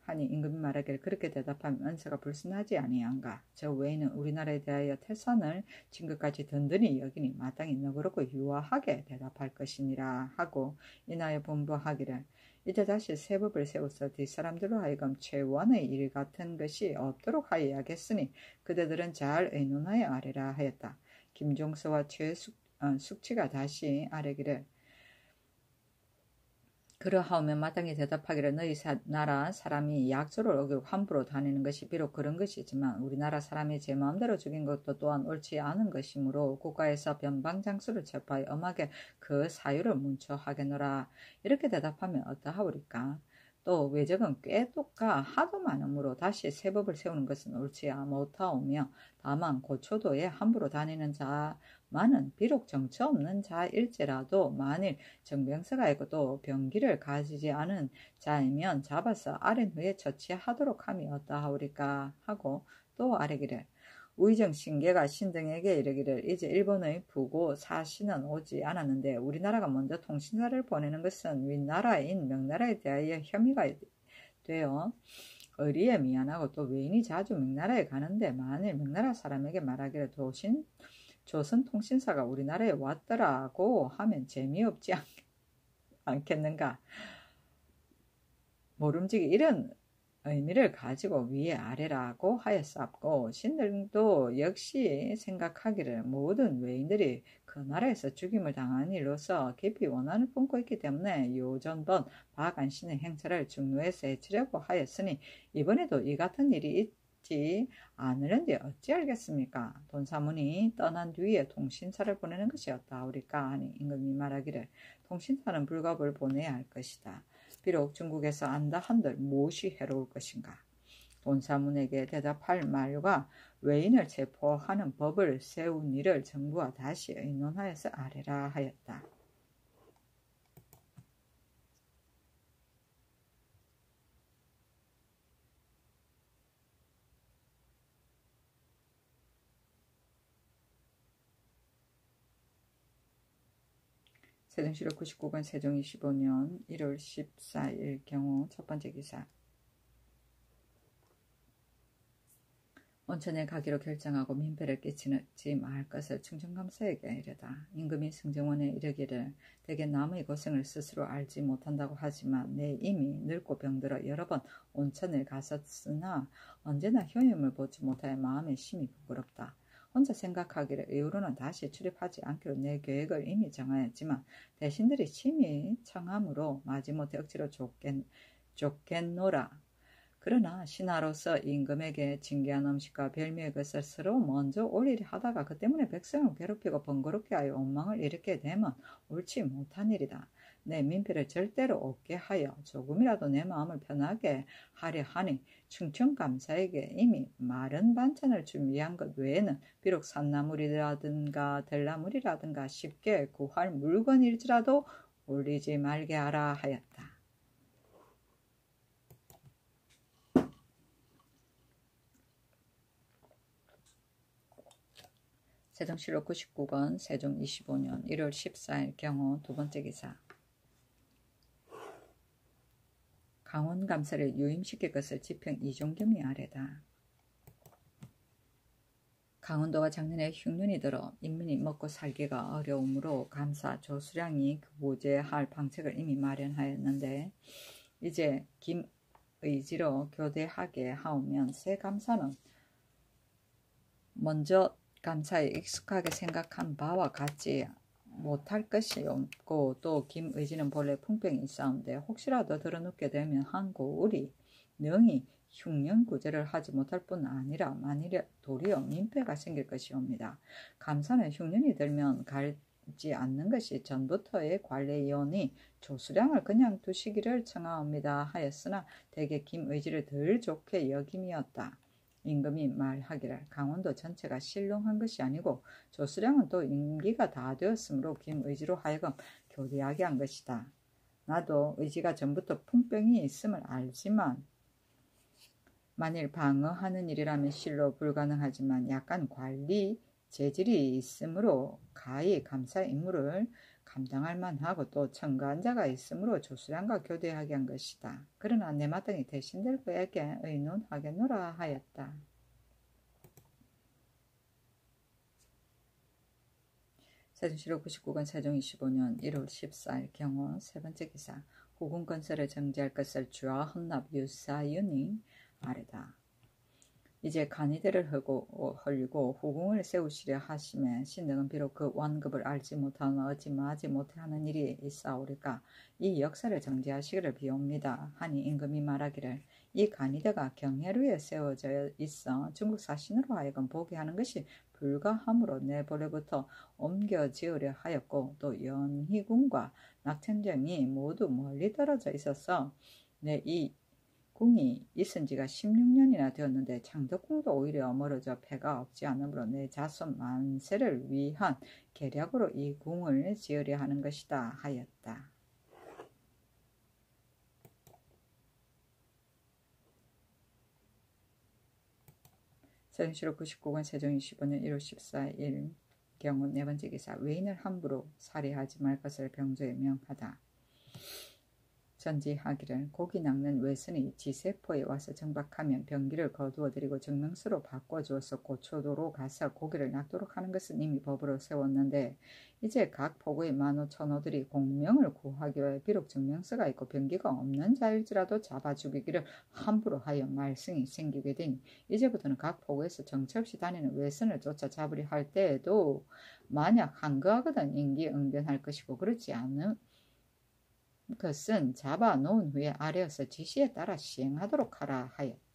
S1: 하니 임금이 말하기를 그렇게 대답하면 은서가 불순하지 아니한가. 저 외인은 우리나라에 대하여 태산을 진급까지 든든히 여기니 마땅히 너그럽고 유화하게 대답할 것이니라 하고 인하여 분부하기를 이제 다시 세법을 세워서 뒷사람들로 하여금 최원의 일 같은 것이 없도록 하여야겠으니 그대들은 잘 의논하여 아뢰라 하였다. 김종서와 숙치가 다시 아뢰기를 그러하오면 마땅히 대답하기를 너희 나라 사람이 약조를 어기고 함부로 다니는 것이 비록 그런 것이지만 우리나라 사람이 제 마음대로 죽인 것도 또한 옳지 않은 것이므로 국가에서 변방장수를 체포하여 엄하게 그 사유를 문초하겠노라. 이렇게 대답하면 어떠하오리까? 또 외적은 꾀독가 하도 많으므로 다시 세법을 세우는 것은 옳지 못하오며 다만 고초도에 함부로 다니는 자만은 비록 정처 없는 자일지라도 만일 정병서가 있고 또 병기를 가지지 않은 자이면 잡아서 아랜 후에 처치하도록 함이 어떠하오리까 하고 또 아뢰기를 우의정 신계가 신등에게 이르기를 이제 일본의 부고 사신은 오지 않았는데 우리나라가 먼저 통신사를 보내는 것은 윗나라인 명나라에 대하여 혐의가 되어 의리에 미안하고 또 외인이 자주 명나라에 가는데 만일 명나라 사람에게 말하기를 조선 통신사가 우리나라에 왔더라고 하면 재미없지 않겠는가. 모름지기 이런 의미를 가지고 위에 아래라고 하였사옵고 신등도 역시 생각하기를 모든 외인들이 그 나라에서 죽임을 당한 일로서 깊이 원한을 품고 있기 때문에 요전번 박안신의 행차를 중로에서 해치려고 하였으니 이번에도 이 같은 일이 있지 않으련데 어찌 알겠습니까? 돈사문이 떠난 뒤에 통신사를 보내는 것이 어떠하오리까 하니 임금이 말하기를 통신사는 불갑을 보내야 할 것이다. 비록 중국에서 안다 한들 무엇이 해로울 것인가. 돈사문에게 대답할 말과 외인을 체포하는 법을 세운 일을 정부와 다시 의논하여서 아뢰라 하였다. 세종실록 99권 세종 25년 1월 14일 경우 첫 번째 기사. 온천에 가기로 결정하고 민폐를 끼치지 말 것을 충정감사에게 이르다. 임금이 승정원에 이르기를 대개 남의 고생을 스스로 알지 못한다고 하지만 내 이미 늙고 병들어 여러 번 온천을 갔었으나 언제나 효임을 보지 못하여 마음에 심히 부끄럽다. 혼자 생각하기를 이후로는 다시 출입하지 않기로 내 계획을 이미 정하였지만 대신들이 심히 청함으로 마지못해 억지로 쫓겠노라. 그러나 신하로서 임금에게 징계한 음식과 별미의 것을 서로 먼저 올리려 하다가 그 때문에 백성을 괴롭히고 번거롭게 하여 원망을 일으키게 되면 옳지 못한 일이다. 내 민폐를 절대로 없게 하여 조금이라도 내 마음을 편하게 하려 하니 충청감사에게 이미 마른 반찬을 준비한 것 외에는 비록 산나물이라든가 들나물이라든가 쉽게 구할 물건일지라도 올리지 말게 하라 하였다. 세종실록 99권 세종 25년 1월 14일 경우 두 번째 기사. 강원감사를 유임시킬 것을 지평 이종겸이 아뢰다. 강원도가 작년에 흉년이 들어 인민이 먹고 살기가 어려우므로 감사 조수량이 보제할 방책을 이미 마련하였는데 이제 김의지로 교대하게 하오면 새 감사는 먼저 감사에 익숙하게 생각한 바와 같지 못할 것이 없고 또 김의지는 본래 풍병이 있사온데 혹시라도 들어눕게 되면 한고울이 능히 흉년구제를 하지 못할 뿐 아니라 만일에 도리어 민폐가 생길 것이옵니다. 감사는 흉년이 들면 갈지 않는 것이 전부터의 관례이오니 조수량을 그냥 두시기를 청하옵니다 하였으나 대개 김의지를 덜 좋게 여김이었다. 임금이 말하기를 강원도 전체가 신롱한 것이 아니고 조수량은 또 임기가 다 되었으므로 김의지로 하여금 교대하게 한 것이다. 나도 의지가 전부터 풍병이 있음을 알지만 만일 방어하는 일이라면 실로 불가능하지만 약간 관리 재질이 있으므로 가히 감사 임무를 감당할 만하고 또 청가한 자가 있으므로 조수량과 교대하게 한 것이다. 그러나 내 마땅히 대신될 그에게 의논하겠노라 하였다. 세종시로 99권 세종 25년 1월 14일 경호 세 번째 기사 후궁 건설을 정지할 것을 주하 헌납 유사윤이 아래다. 이제 간이대를 헐고 후궁을 세우시려 하심에 신등은 비록 그 완급을 알지 못하는 어찌마지 못하는 일이 있사오리까 이 역사를 정지하시기를 비옵니다 하니 임금이 말하기를 이 간이대가 경혜루에 세워져 있어 중국 사신으로 하여금 보게 하는 것이 불가하므로 내 본래부터 옮겨 지으려 하였고 또 연희궁과 낙천정이 모두 멀리 떨어져 있어서 내 이 궁이 있은 지가 16년이나 되었는데 창덕궁도 오히려 멀어져 폐가 없지 않으므로 내 자손 만세를 위한 계략으로 이 궁을 지으려 하는 것이다 하였다. 세종시로 99권 세종 25년 1월 14일 경우 네 번째 기사 외인을 함부로 살해하지 말 것을 병조에 명하다. 전지하기를 고기 낚는 외선이 지세포에 와서 정박하면 병기를 거두어들이고 증명서로 바꿔주어서 고초도로 가서 고기를 낚도록 하는 것은 이미 법으로 세웠는데 이제 각 포구의 만호 천호들이 공명을 구하기 위해 비록 증명서가 있고 병기가 없는 자일지라도 잡아 죽이기를 함부로 하여 말썽이 생기게 되니 이제부터는 각 포구에서 정처 없이 다니는 외선을 쫓아 잡으려 할 때에도 만약 한거하거든 인기응변할 것이고 그렇지 않은 것은 잡아 놓은 후에 아래에서 지시에 따라 시행하도록 하라 하였다.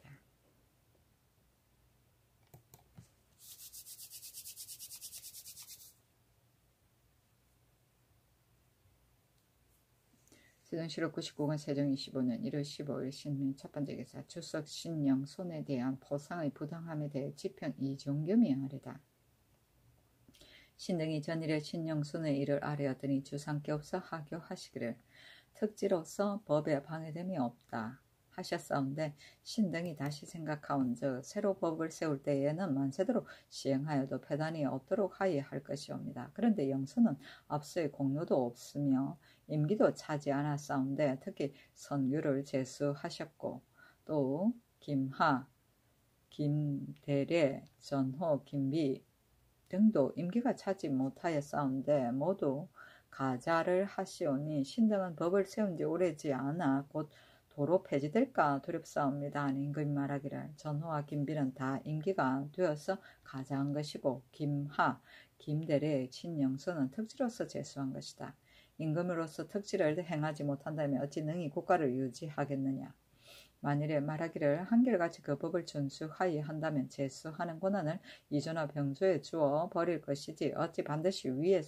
S1: 세종시로 99권 세종 25년 1월 15일 신명 첫 번째 기사 주석 신령 손에 대한 포상의 부당함에 대해 지평 이종겸이 아래다. 신등이 전일에 신령손의 일을 아뢰었더니 주상께 없어 하교하시기를 특지로서 법에 방해됨이 없다 하셨사온데 신등이 다시 생각하온즉 새로 법을 세울 때에는 만세대로 시행하여도 폐단이 없도록 하여할 것이옵니다. 그런데 영선은 앞서의 공로도 없으며 임기도 차지 않았사온데 특히 선규를 제수하셨고 또 김하, 김대례, 전호, 김비 등도 임기가 차지 못하였사온데 모두 가자를 하시오니 신등은 법을 세운 지 오래지 않아 곧 도로 폐지될까 두렵사옵니다. 임금이 말하기를 전호와 김비는 다 임기가 되어서 가자한 것이고 김하, 김대례, 친영선은 특지로서 제수한 것이다. 임금으로서 특지를 행하지 못한다면 어찌 능히 국가를 유지하겠느냐. 만일에 말하기를 한결같이 그 법을 준수하여 한다면 제수하는 권한을 이조나 병조에 주어 버릴 것이지 어찌 반드시 위에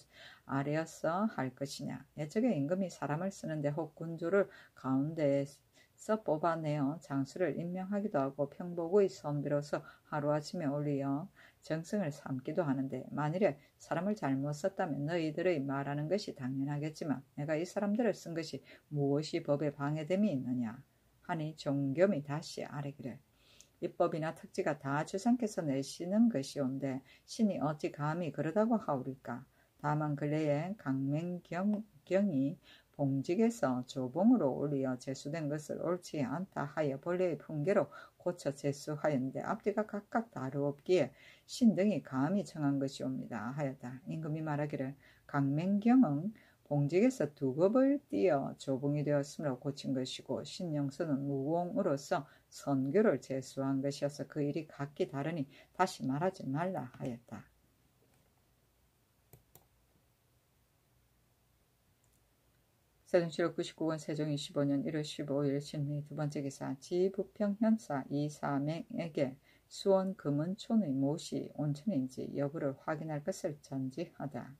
S1: 아래여서 할 것이냐. 예적에 임금이 사람을 쓰는데 혹 군주를 가운데에서 뽑아내어 장수를 임명하기도 하고 평복의 선비로서 하루아침에 올리어 정승을 삼기도 하는데 만일에 사람을 잘못 썼다면 너희들의 말하는 것이 당연하겠지만 내가 이 사람들을 쓴 것이 무엇이 법에 방해됨이 있느냐 하니 종겸이 다시 아뢰기를 입법이나 특지가 다 주상께서 내시는 것이온데 신이 어찌 감히 그러다고 하오리까. 다만 근래에 강맹경이 봉직에서 조봉으로 올리어 제수된 것을 옳지 않다 하여 본래의 풍계로 고쳐 제수하였는데 앞뒤가 각각 다르옵기에 신등이 감히 청한 것이옵니다 하였다. 임금이 말하기를 강맹경은 봉직에서 2급을 띄어 조봉이 되었으므로 고친 것이고 신영선은 무공으로서 선교를 제수한 것이어서 그 일이 각기 다르니 다시 말하지 말라 하였다. 세종실록 99권 세종 25년 1월 15일 신미 두번째 기사 지부평현사 이사맹에게 수원 금은촌의 못이 온천인지 여부를 확인할 것을 전지하다.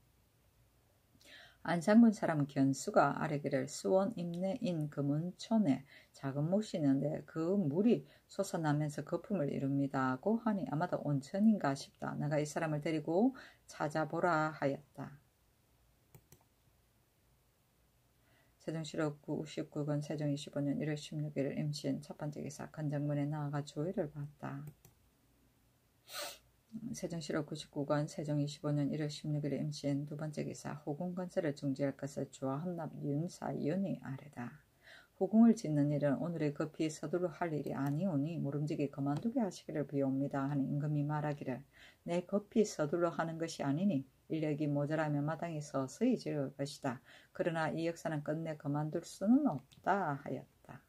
S1: 안산군 사람 견수가 아뢰기를 수원 임내인 금은촌에 작은 못이 있는데 그 물이 솟아나면서 거품을 이룹니다고 하니 아마도 온천인가 싶다. 내가 이 사람을 데리고 찾아보라 하였다. 세종실록 99권 세종 25년 1월 16일 임신 첫번째 기사 건정문에 나아가 조의를 받다. 세종실록 99권 세종 25년 1월 16일 임신 두번째 기사 호궁건설을 중지할 것을 주화헌납 윤사윤이 아뢰다. 호궁을 짓는 일은 오늘의 급히 서둘러 할 일이 아니오니 모름지기 그만두게 하시기를 비옵니다 하니 임금이 말하기를 내 급히 서둘러 하는 것이 아니니 인력이 모자라며 마땅히 서서히 지을 것이다. 그러나 이 역사는 끝내 그만둘 수는 없다 하였다.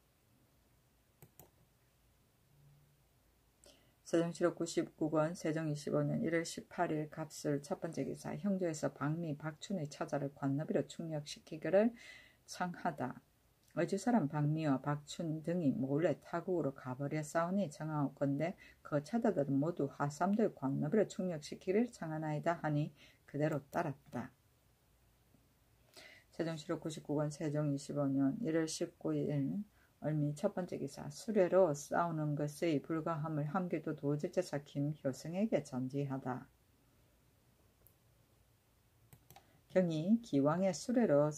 S1: 세종실록 99권 세종 25년 1월 18일 갑술 첫번째 기사 형조에서 박미 박춘의 처자를 관너비로 충력시키기를 청하다. 어주사람 박미와 박춘 등이 몰래 타국으로 가버려 싸우니 청하옵건대 그 처자들은 모두 하삼들 관너비로 충력시키기를 청하나이다 하니 그대로 따랐다. 세종실록 99권 세종 25년 1월 19일 얼미 첫번째 기사 수레로 싸우는 것의 불가함을 함기도 도질제사 김효승에게 전지하다. 경이 기왕의 수레로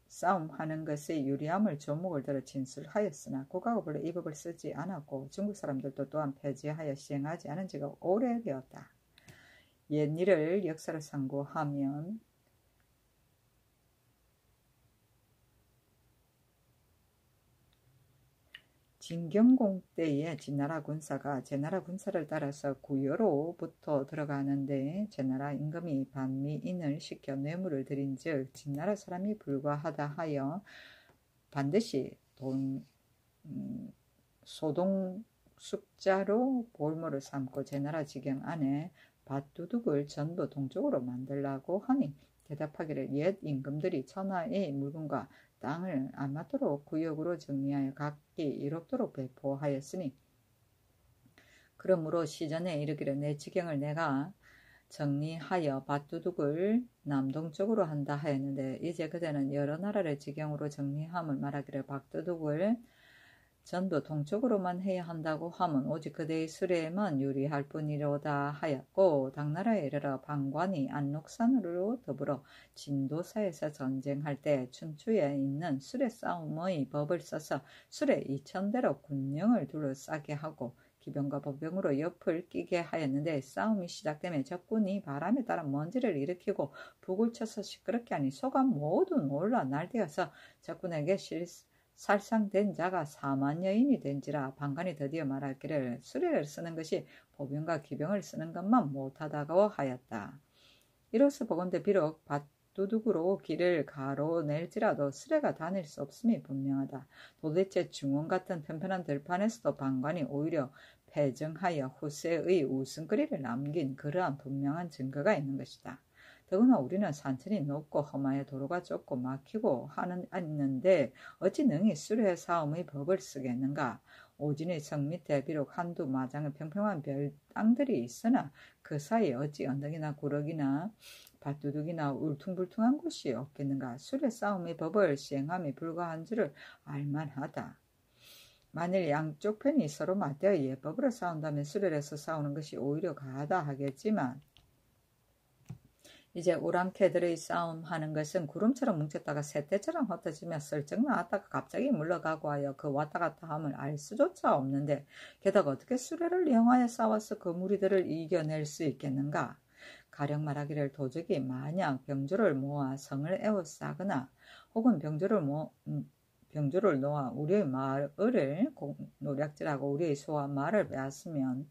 S1: 싸움하는 것의 유리함을 조목을 들어 진술하였으나 고가가 원래 이 법을 쓰지 않았고 중국 사람들도 또한 폐지하여 시행하지 않은 지가 오래되었다. 옛일을 역사를 상고하면 진경공 때에 진나라 군사가 제나라 군사를 따라서 구여로부터 들어가는데 제나라 임금이 반미인을 시켜 뇌물을 드린즉 진나라 사람이 불과하다 하여 반드시 소동숙자로 볼모를 삼고 제나라 지경 안에 밭두둑을 전부 동쪽으로 만들라고 하니 대답하기를 옛 임금들이 천하의 물건과 땅을 안 맞도록 구역으로 정리하여 각기 이롭도록 배포하였으니 그러므로 시전에 이르기를 내 지경을 내가 정리하여 밭두둑을 남동쪽으로 한다 하였는데 이제 그대는 여러 나라를 지경으로 정리함을 말하기를 밭두둑을 전부 동쪽으로만 해야 한다고 하면 오직 그대의 수레에만 유리할 뿐이로다 하였고 당나라에 이르러 방관이 안록산으로 더불어 진도사에서 전쟁할 때 춘추에 있는 수레 싸움의 법을 써서 수레 2000대로 군령을 둘러싸게 하고 기병과 보병으로 옆을 끼게 하였는데 싸움이 시작되면 적군이 바람에 따라 먼지를 일으키고 북을 쳐서 시끄럽게 하니 소가 모두 놀라 날뛰어서 적군에게 살상된 자가 4만여인이 된지라 방관이 드디어 말하기를 수레를 쓰는 것이 보병과 기병을 쓰는 것만 못하다고 하였다. 이로써 보건대 비록 밭두둑으로 길을 가로낼지라도 수레가 다닐 수 없음이 분명하다. 도대체 중원 같은 편편한 들판에서도 방관이 오히려 패정하여 후세의 웃음거리를 남긴 그러한 분명한 증거가 있는 것이다. 더구나 우리는 산천이 높고 험하여 도로가 좁고 막히고 하는데 어찌 능히 수레 싸움의 법을 쓰겠는가. 오진의 성 밑에 비록 한두 마장의 평평한 별땅들이 있으나 그 사이에 어찌 언덕이나 구럭이나 밭두둑이나 울퉁불퉁한 곳이 없겠는가. 수레 싸움의 법을 시행함이 불가한 줄을 알만하다. 만일 양쪽 편이 서로 맞대어 예법으로 싸운다면 수레를 해서 싸우는 것이 오히려 가하다 하겠지만 이제 오랑캐들의 싸움하는 것은 구름처럼 뭉쳤다가 새떼처럼 흩어지며 슬쩍 나왔다가 갑자기 물러가고 하여 그 왔다 갔다 함을 알 수조차 없는데 게다가 어떻게 수레를 이용하여 싸워서 그 무리들을 이겨낼 수 있겠는가. 가령 말하기를 도적이 만약 병조를 모아 성을 에워싸거나 혹은 병조를 놓아 우리의 말을 노략질하고 우리의 소와 말을 빼앗으면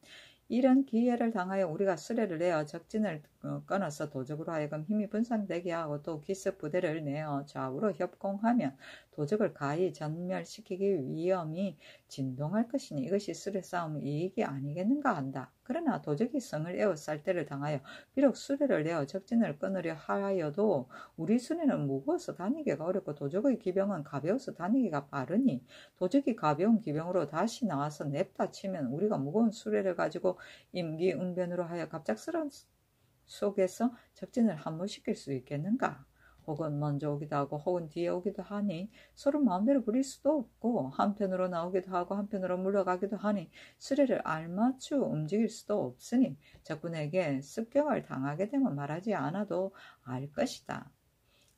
S1: 이런 기회를 당하여 우리가 수레를 내어 적진을 끊어서 도적으로 하여금 힘이 분산되게 하고 또 기습 부대를 내어 좌우로 협공하면 도적을 가히 전멸시키기 위험이 진동할 것이니 이것이 수레 싸움의 이익이 아니겠는가 한다. 그러나 도적이 성을 에워쌀 때를 당하여 비록 수레를 내어 적진을 끊으려 하여도 우리 수레는 무거워서 다니기가 어렵고 도적의 기병은 가벼워서 다니기가 빠르니 도적이 가벼운 기병으로 다시 나와서 냅다 치면 우리가 무거운 수레를 가지고 임기응변으로 하여 갑작스러운 속에서 적진을 함몰시킬 수 있겠는가? 혹은 먼저 오기도 하고 혹은 뒤에 오기도 하니 서로 마음대로 부릴 수도 없고 한편으로 나오기도 하고 한편으로 물러가기도 하니 수레를 알맞추 움직일 수도 없으니 적군에게 습격을 당하게 되면 말하지 않아도 알 것이다.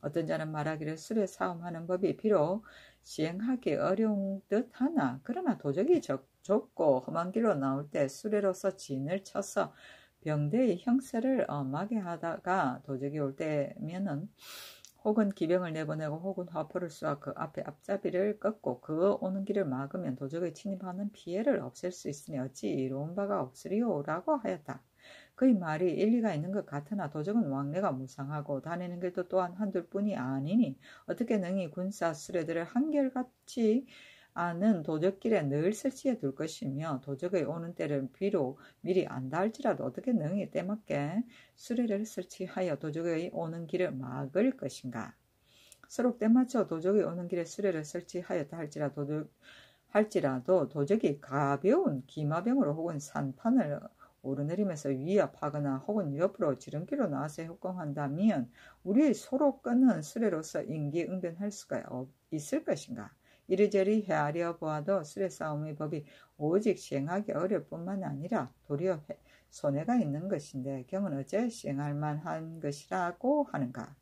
S1: 어떤 자는 말하기를 수레 싸움하는 법이 비록 시행하기 어려운 듯 하나 그러나 도적이 좁고 험한 길로 나올 때 수레로서 진을 쳐서 병대의 형세를 엄하게 하다가 도적이 올 때면은 혹은 기병을 내보내고 혹은 화포를 쏘아 그 앞에 앞잡이를 꺾고 그 오는 길을 막으면 도적의 침입하는 피해를 없앨 수 있으니 어찌 이로운 바가 없으리요 라고 하였다. 그의 말이 일리가 있는 것 같으나 도적은 왕래가 무상하고 다니는 길도 또한 한둘뿐이 아니니 어떻게 능히 군사 수레들을 한결같이 아는 도적길에 늘 설치해 둘 것이며 도적의 오는 때를 비록 미리 안다 할지라도 어떻게 능히 때맞게 수레를 설치하여 도적의 오는 길을 막을 것인가. 서로 때맞춰 도적이 오는 길에 수레를 설치하였다 할지라도 도적이 가벼운 기마병으로 혹은 산판을 오르내리면서 위협하거나 혹은 옆으로 지름길로 나와서 협공한다면 우리의 소로 끊는 수레로서 임기응변할 수가 있을 것인가. 이리저리 헤아려 보아도 수레 싸움의 법이 오직 시행하기 어려울 뿐만 아니라 도리어 손해가 있는 것인데 경은 어째 시행할 만한 것이라고 하는가.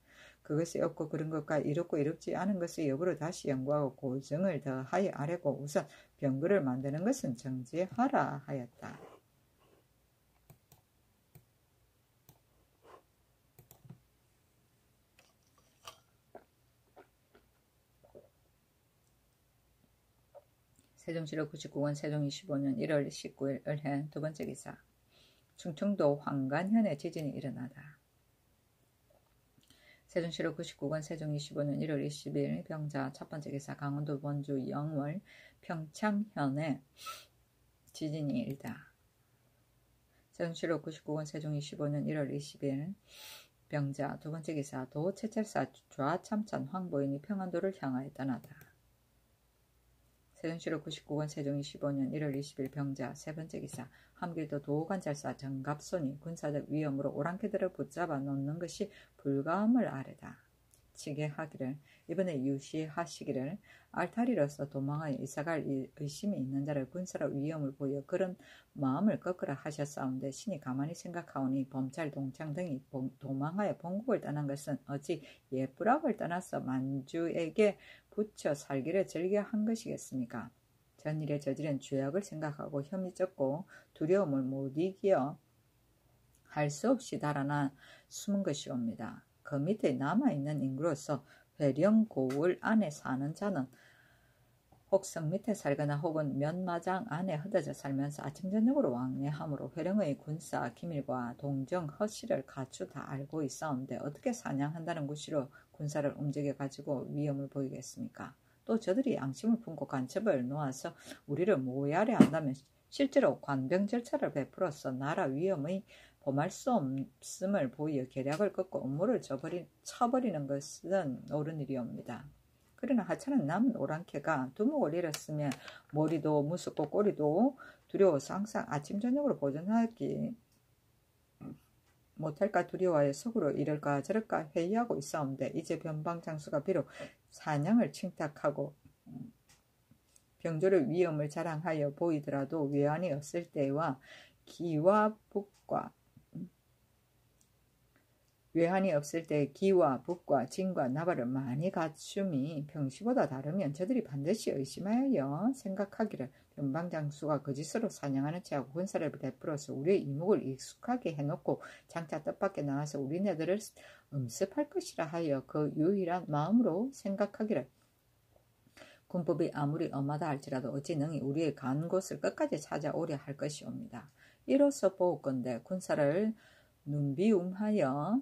S1: 그것이 없고 그런 것과 이롭고 이롭지 않은 것의 여부를 다시 연구하고 고증을 더하여 아래고 우선 병거를 만드는 것은 정지하라 하였다. 세종시로 99권 세종 25년 1월 19일 을해 두 번째 기사. 충청도 황간현에 지진이 일어나다. 세종시로 99권 세종 25년 1월 20일 병자 첫 번째 기사. 강원도 원주 영월 평창현에 지진이 일다. 세종시로 99권 세종 25년 1월 20일 병자 두 번째 기사. 도 채찰사 좌참찬 황보인이 평안도를 향하여 떠나다. 세종시로 99권 세종 25년 1월 20일 병자 세 번째 기사. 함길도 도관찰사 정갑손이 군사적 위험으로 오랑캐들을 붙잡아 놓는 것이 불가함을 아뢰다. 지게하기를 이번에 유시하시기를 알타리로서 도망하여 이사갈 의심이 있는 자를 군사로 위험을 보여 그런 마음을 꺾으라 하셨사온데 신이 가만히 생각하오니 범찰 동창 등이 도망하여 본국을 떠난 것은 어찌 예쁘락을 떠나서 만주에게 붙여 살기를 즐겨 한 것이겠습니까? 전일에 저지른 죄악을 생각하고 혐의 쩍고 두려움을 못 이겨 할 수 없이 달아나 숨은 것이옵니다. 그 밑에 남아있는 인구로서 회령고을 안에 사는 자는 혹성 밑에 살거나 혹은 면마장 안에 흩어져 살면서 아침 저녁으로 왕래하므로 회령의 군사 기밀과 동정 허실을 가추 다 알고 있사온데 어떻게 사냥한다는 구시로 군사를 움직여 가지고 위험을 보이겠습니까? 또 저들이 양심을 품고 간첩을 놓아서 우리를 모야래 한다면 실제로 관병 절차를 베풀어서 나라 위험의 범할 수 없음을 보여 계략을 꺾고 업무를 쳐버리는 것은 옳은 일이옵니다. 그러나 하찮은 남은 오랑캐가 두목을 잃었으면 머리도 무섭고 꼬리도 두려워서 항상 아침 저녁으로 보존하기 못할까 두려워하여 속으로 이럴까 저럴까 회의하고 있사온데 이제 변방장수가 비록 사냥을 칭탁하고 병조를 위험을 자랑하여 보이더라도 외환이 없을 때와 기와 북과 진과 나발을 많이 갖춤이 평시보다 다르면 저들이 반드시 의심하여 생각하기를 변방장수가 거짓으로 사냥하는 체하고 군사를 베풀어서 우리의 이목을 익숙하게 해놓고 장차 뜻밖에 나와서 우리네들을 음습할 것이라 하여 그 유일한 마음으로 생각하기를 군법이 아무리 엄하다 할지라도 어찌 능히 우리의 간 곳을 끝까지 찾아오려 할 것이옵니다. 이로써 보건대 군사를 눈비움하여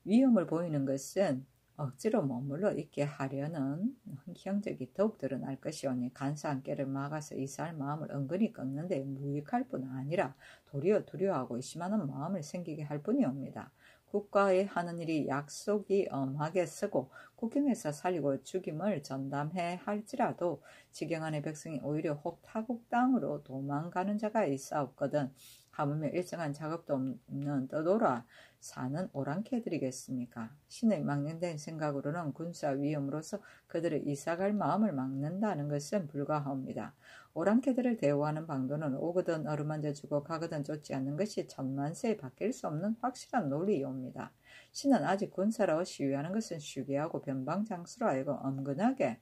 S1: 위험을 보이는 것은 억지로 머물러 있게 하려는 형적이 더욱 드러날 것이오니 간사 한 깨를 막아서 이사할 마음을 은근히 꺾는 데 무익할 뿐 아니라 도리어 두려워하고 의심하는 마음을 생기게 할 뿐이옵니다. 국가에 하는 일이 약속이 엄하게 쓰고 국경에서 살리고 죽임을 전담해 할지라도 지경안의 백성이 오히려 혹 타국 땅으로 도망가는 자가 있사옵거든 하물며 일정한 작업도 없는 떠돌아 사는 오랑캐들이겠습니까? 신의 망령된 생각으로는 군사 위험으로서 그들의 이사갈 마음을 막는다는 것은 불가하옵니다. 오랑캐들을 대우하는 방도는 오거든 어루만져 주고 가거든 쫓지 않는 것이 천만세에 바뀔 수 없는 확실한 논리이옵니다. 신은 아직 군사로 시위하는 것은 쉬게 하고 변방장수로 하여금 엄근하게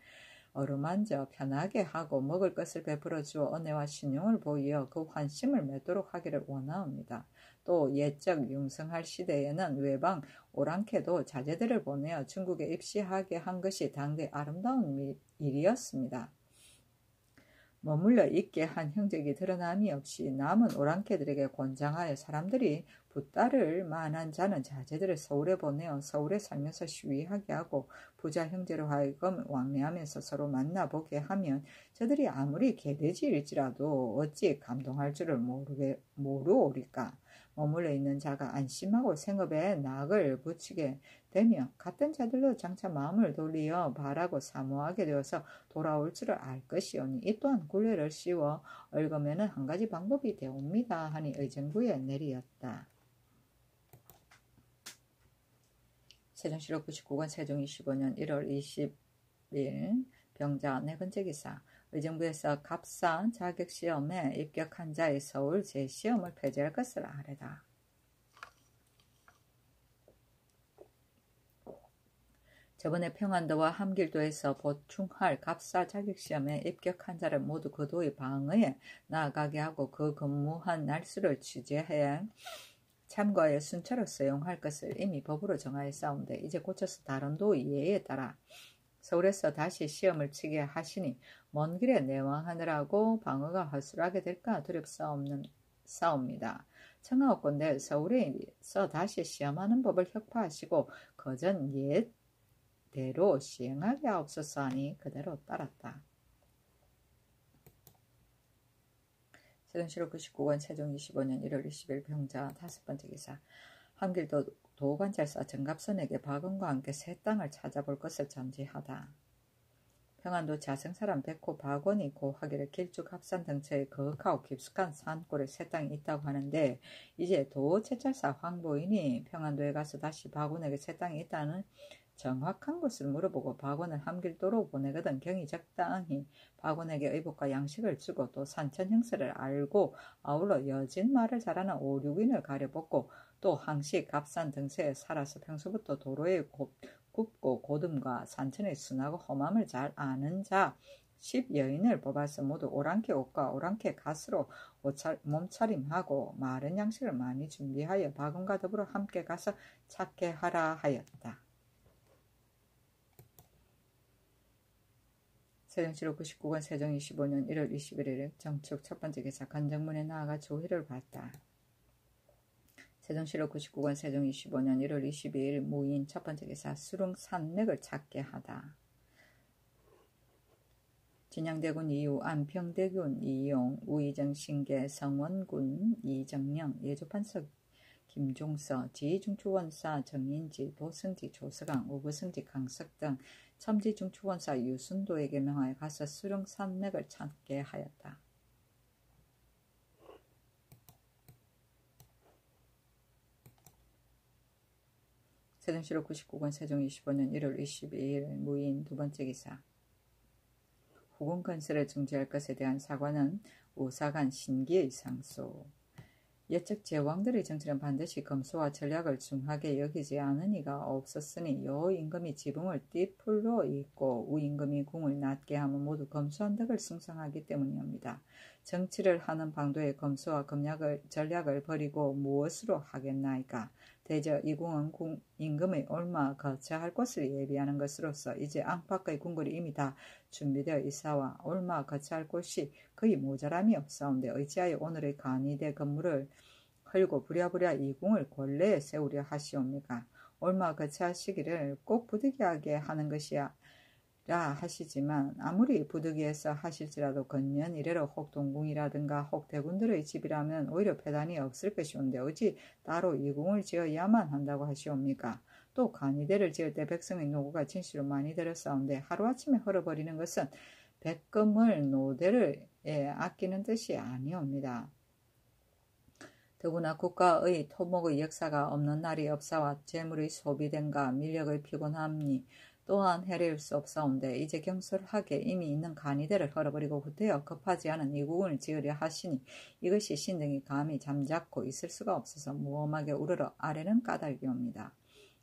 S1: 어루만져 편하게 하고 먹을 것을 베풀어 주어 은혜와 신용을 보이어 그 환심을 맺도록 하기를 원하옵니다. 또 옛적 융성할 시대에는 외방 오랑캐도 자제들을 보내어 중국에 입시하게 한 것이 당대 아름다운 일이었습니다. 머물러 있게 한 형적이 드러남이 없이 남은 오랑캐들에게 권장하여 사람들이 붙따를 만한 자는 자제들을 서울에 보내어 서울에 살면서 시위하게 하고 부자 형제로 하여금 왕래하면서 서로 만나보게 하면 저들이 아무리 개돼지일지라도 어찌 감동할 줄을 모르오리까. 머물러 있는 자가 안심하고 생업에 낙을 붙이게 되며 같은 자들로 장차 마음을 돌리어 바라고 사모하게 되어서 돌아올 줄을 알 것이오니 이 또한 굴레를 씌워 얽으면은 한 가지 방법이 되옵니다 하니 의정부에 내리었다. 세종시록 99권 세종 25년 1월 20일 병자 네 번째 기사 의정부에서 갑사 자격시험에 입격한 자의 서울 재시험을 폐지할 것을 아뢰다. 저번에 평안도와 함길도에서 보충할 갑사 자격시험에 입격한 자를 모두 그 도의 방에 나아가게 하고 그 근무한 날수를 취재해 참고하여 순차로 수용할 것을 이미 법으로 정하였사온데 이제 고쳐서 다른 도의 예에 따라 서울에서 다시 시험을 치게 하시니 먼 길에 내왕하느라고 방어가 허술하게 될까 두렵사옵니다. 청하옵건대 서울에서 다시 시험하는 법을 혁파하시고 거전 옛대로 시행하게 하옵소서 하니 그대로 따랐다. 세종시록 99권 세종 25년 1월 20일 병자 다섯 번째 기사 함길도 도관찰사 정갑선에게 박원과 함께 새 땅을 찾아볼 것을 전지하다. 평안도 자생사람 백호 박원이 고하기를 길쭉 합산 등처에 거하고 깊숙한 산골에 새 땅이 있다고 하는데 이제 도채찰사 황보인이 평안도에 가서 다시 박원에게 새 땅이 있다는 정확한 것을 물어보고 박원을 함길도로 보내거든 경이 적당히 박원에게 의복과 양식을 주고 또 산천 형세를 알고 아울러 여진 말을 잘하는 5, 6인을 가려벗고 또 항시 갑산 등세에 살아서 평소부터 도로의 굽고 고듬과 산천의 순하고 험함을 잘 아는 자 10여인을 뽑아서 모두 오랑캐 옷과 오랑캐 갓으로 몸차림하고 마른 양식을 많이 준비하여 박원과 더불어 함께 가서 찾게 하라 하였다. 세종시록 99권 세종 25년 1월 21일 정축 첫 번째 기사 건정문에 나아가 조회를 받다. 세종시록 99권 세종 25년 1월 22일 무인 첫 번째 기사 수릉 산맥을 찾게 하다. 진양대군 이후 안평대군 이용 우의정 신계 성원군 이정령 예조판석 김종서 지중추원사 정인지 도승지 조서강 우부승지 강석 등 첨지중추원사 유순도에게 명하여 가서 수릉 산맥을 찾게 하였다. 세종시록 99권 세종 25년 1월 22일 무인 두 번째 기사 후궁 건설을 중지할 것에 대한 사과는 우사간 신기의 상소. 옛적 제왕들의 정치는 반드시 검소와 전략을 중하게 여기지 않은 이가 없었으니 여 임금이 지붕을 띠풀로 잇고 우임금이 궁을 낮게 하면 모두 검소한 덕을 승성하기 때문이옵니다. 정치를 하는 방도의 검수와 전략을 버리고 무엇으로 하겠나이까. 대저 이궁은 임금의 얼마 거처할 곳을 예비하는 것으로서 이제 안팎의 궁궐이 이미 다 준비되어 있사와 얼마 거처할 곳이 거의 모자람이 없사온데 어찌하여 오늘의 간이대 건물을 헐고 부랴부랴 이궁을 권례에 세우려 하시옵니까. 얼마 거처하시기를 꼭 부득이하게 하는 것이야 라 하시지만 아무리 부득이해서 하실지라도 건년 이래로 혹 동궁이라든가 혹 대군들의 집이라면 오히려 폐단이 없을 것이온데 어찌 따로 이궁을 지어야만 한다고 하시옵니까. 또 간이대를 지을 때 백성의 노고가 진실로 많이 들었사온데 하루아침에 헐어버리는 것은 백금을 노대를 아끼는 뜻이 아니옵니다. 더구나 국가의 토목의 역사가 없는 날이 없사와 재물의 소비된가 밀력의 피곤함이 또한 해릴 수 없사온데 이제 경솔하게 이미 있는 간이대를 헐어버리고 후퇴어 급하지 않은 이궁을 지으려 하시니 이것이 신등이 감히 잠잡고 있을 수가 없어서 무엄하게 우러러 아래는 까닭이옵니다.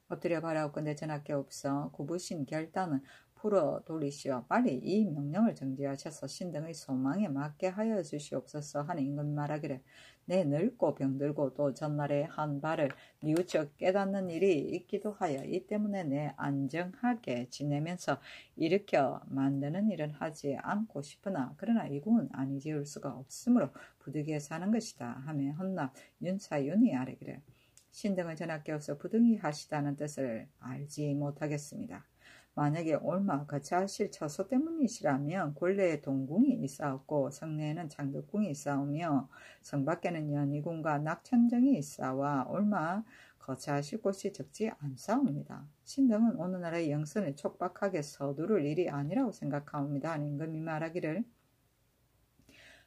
S1: 엎드려 바라옵건대 전하께 없어 구부신 결단은 풀어 돌리시어 빨리 이 명령을 정지하셔서 신등의 소망에 맞게 하여 주시옵소서 하는 임금이 말하기를 내 늙고 병들고 또 전날에 한 발을 뉘우쳐 깨닫는 일이 있기도 하여 이 때문에 내 안정하게 지내면서 일으켜 만드는 일은 하지 않고 싶으나 그러나 이궁은 아니 지을 수가 없으므로 부득이해서 하는 것이다 하며 헌납 윤사윤이 아뢰기를 신등은 전하께 없어 부득이하시다는 뜻을 알지 못하겠습니다. 만약에 올마 거처하실 처소 때문이시라면 궐내에 동궁이 있사옵고 성내에는 창덕궁이 있사오며 성 밖에는 연희궁과 낙천정이 있사와 올마 거처하실 곳이 적지 않사옵니다. 신등은 오느 나라의 영선을 촉박하게 서두를 일이 아니라고 생각하옵니다. 임금이 말하기를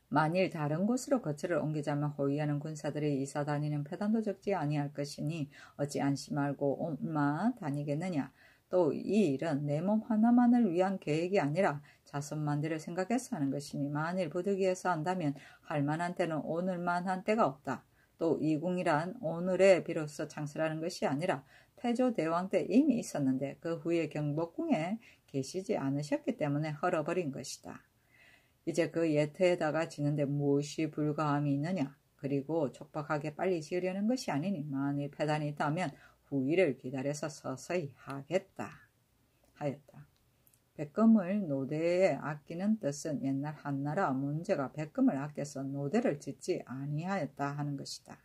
S1: 만일 다른 곳으로 거처를 옮기자면 호위하는 군사들이 이사 다니는 패단도 적지 아니할 것이니 어찌 안심 말고 올마 다니겠느냐. 또 이 일은 내 몸 하나만을 위한 계획이 아니라 자손만들을 생각해서 하는 것이니 만일 부득이해서 한다면 할 만한 때는 오늘만 한 때가 없다. 또 이궁이란 오늘에 비로소 창설하는 것이 아니라 태조대왕 때 이미 있었는데 그 후에 경복궁에 계시지 않으셨기 때문에 헐어버린 것이다. 이제 그 예태에다가 지는데 무엇이 불가함이 있느냐. 그리고 촉박하게 빨리 지으려는 것이 아니니 만일 패단이 있다면 후일을 기다려서 서서히 하겠다 하였다. 백금을 노대에 아끼는 뜻은 옛날 한나라 문제가 백금을 아껴서 노대를 짓지 아니하였다 하는 것이다.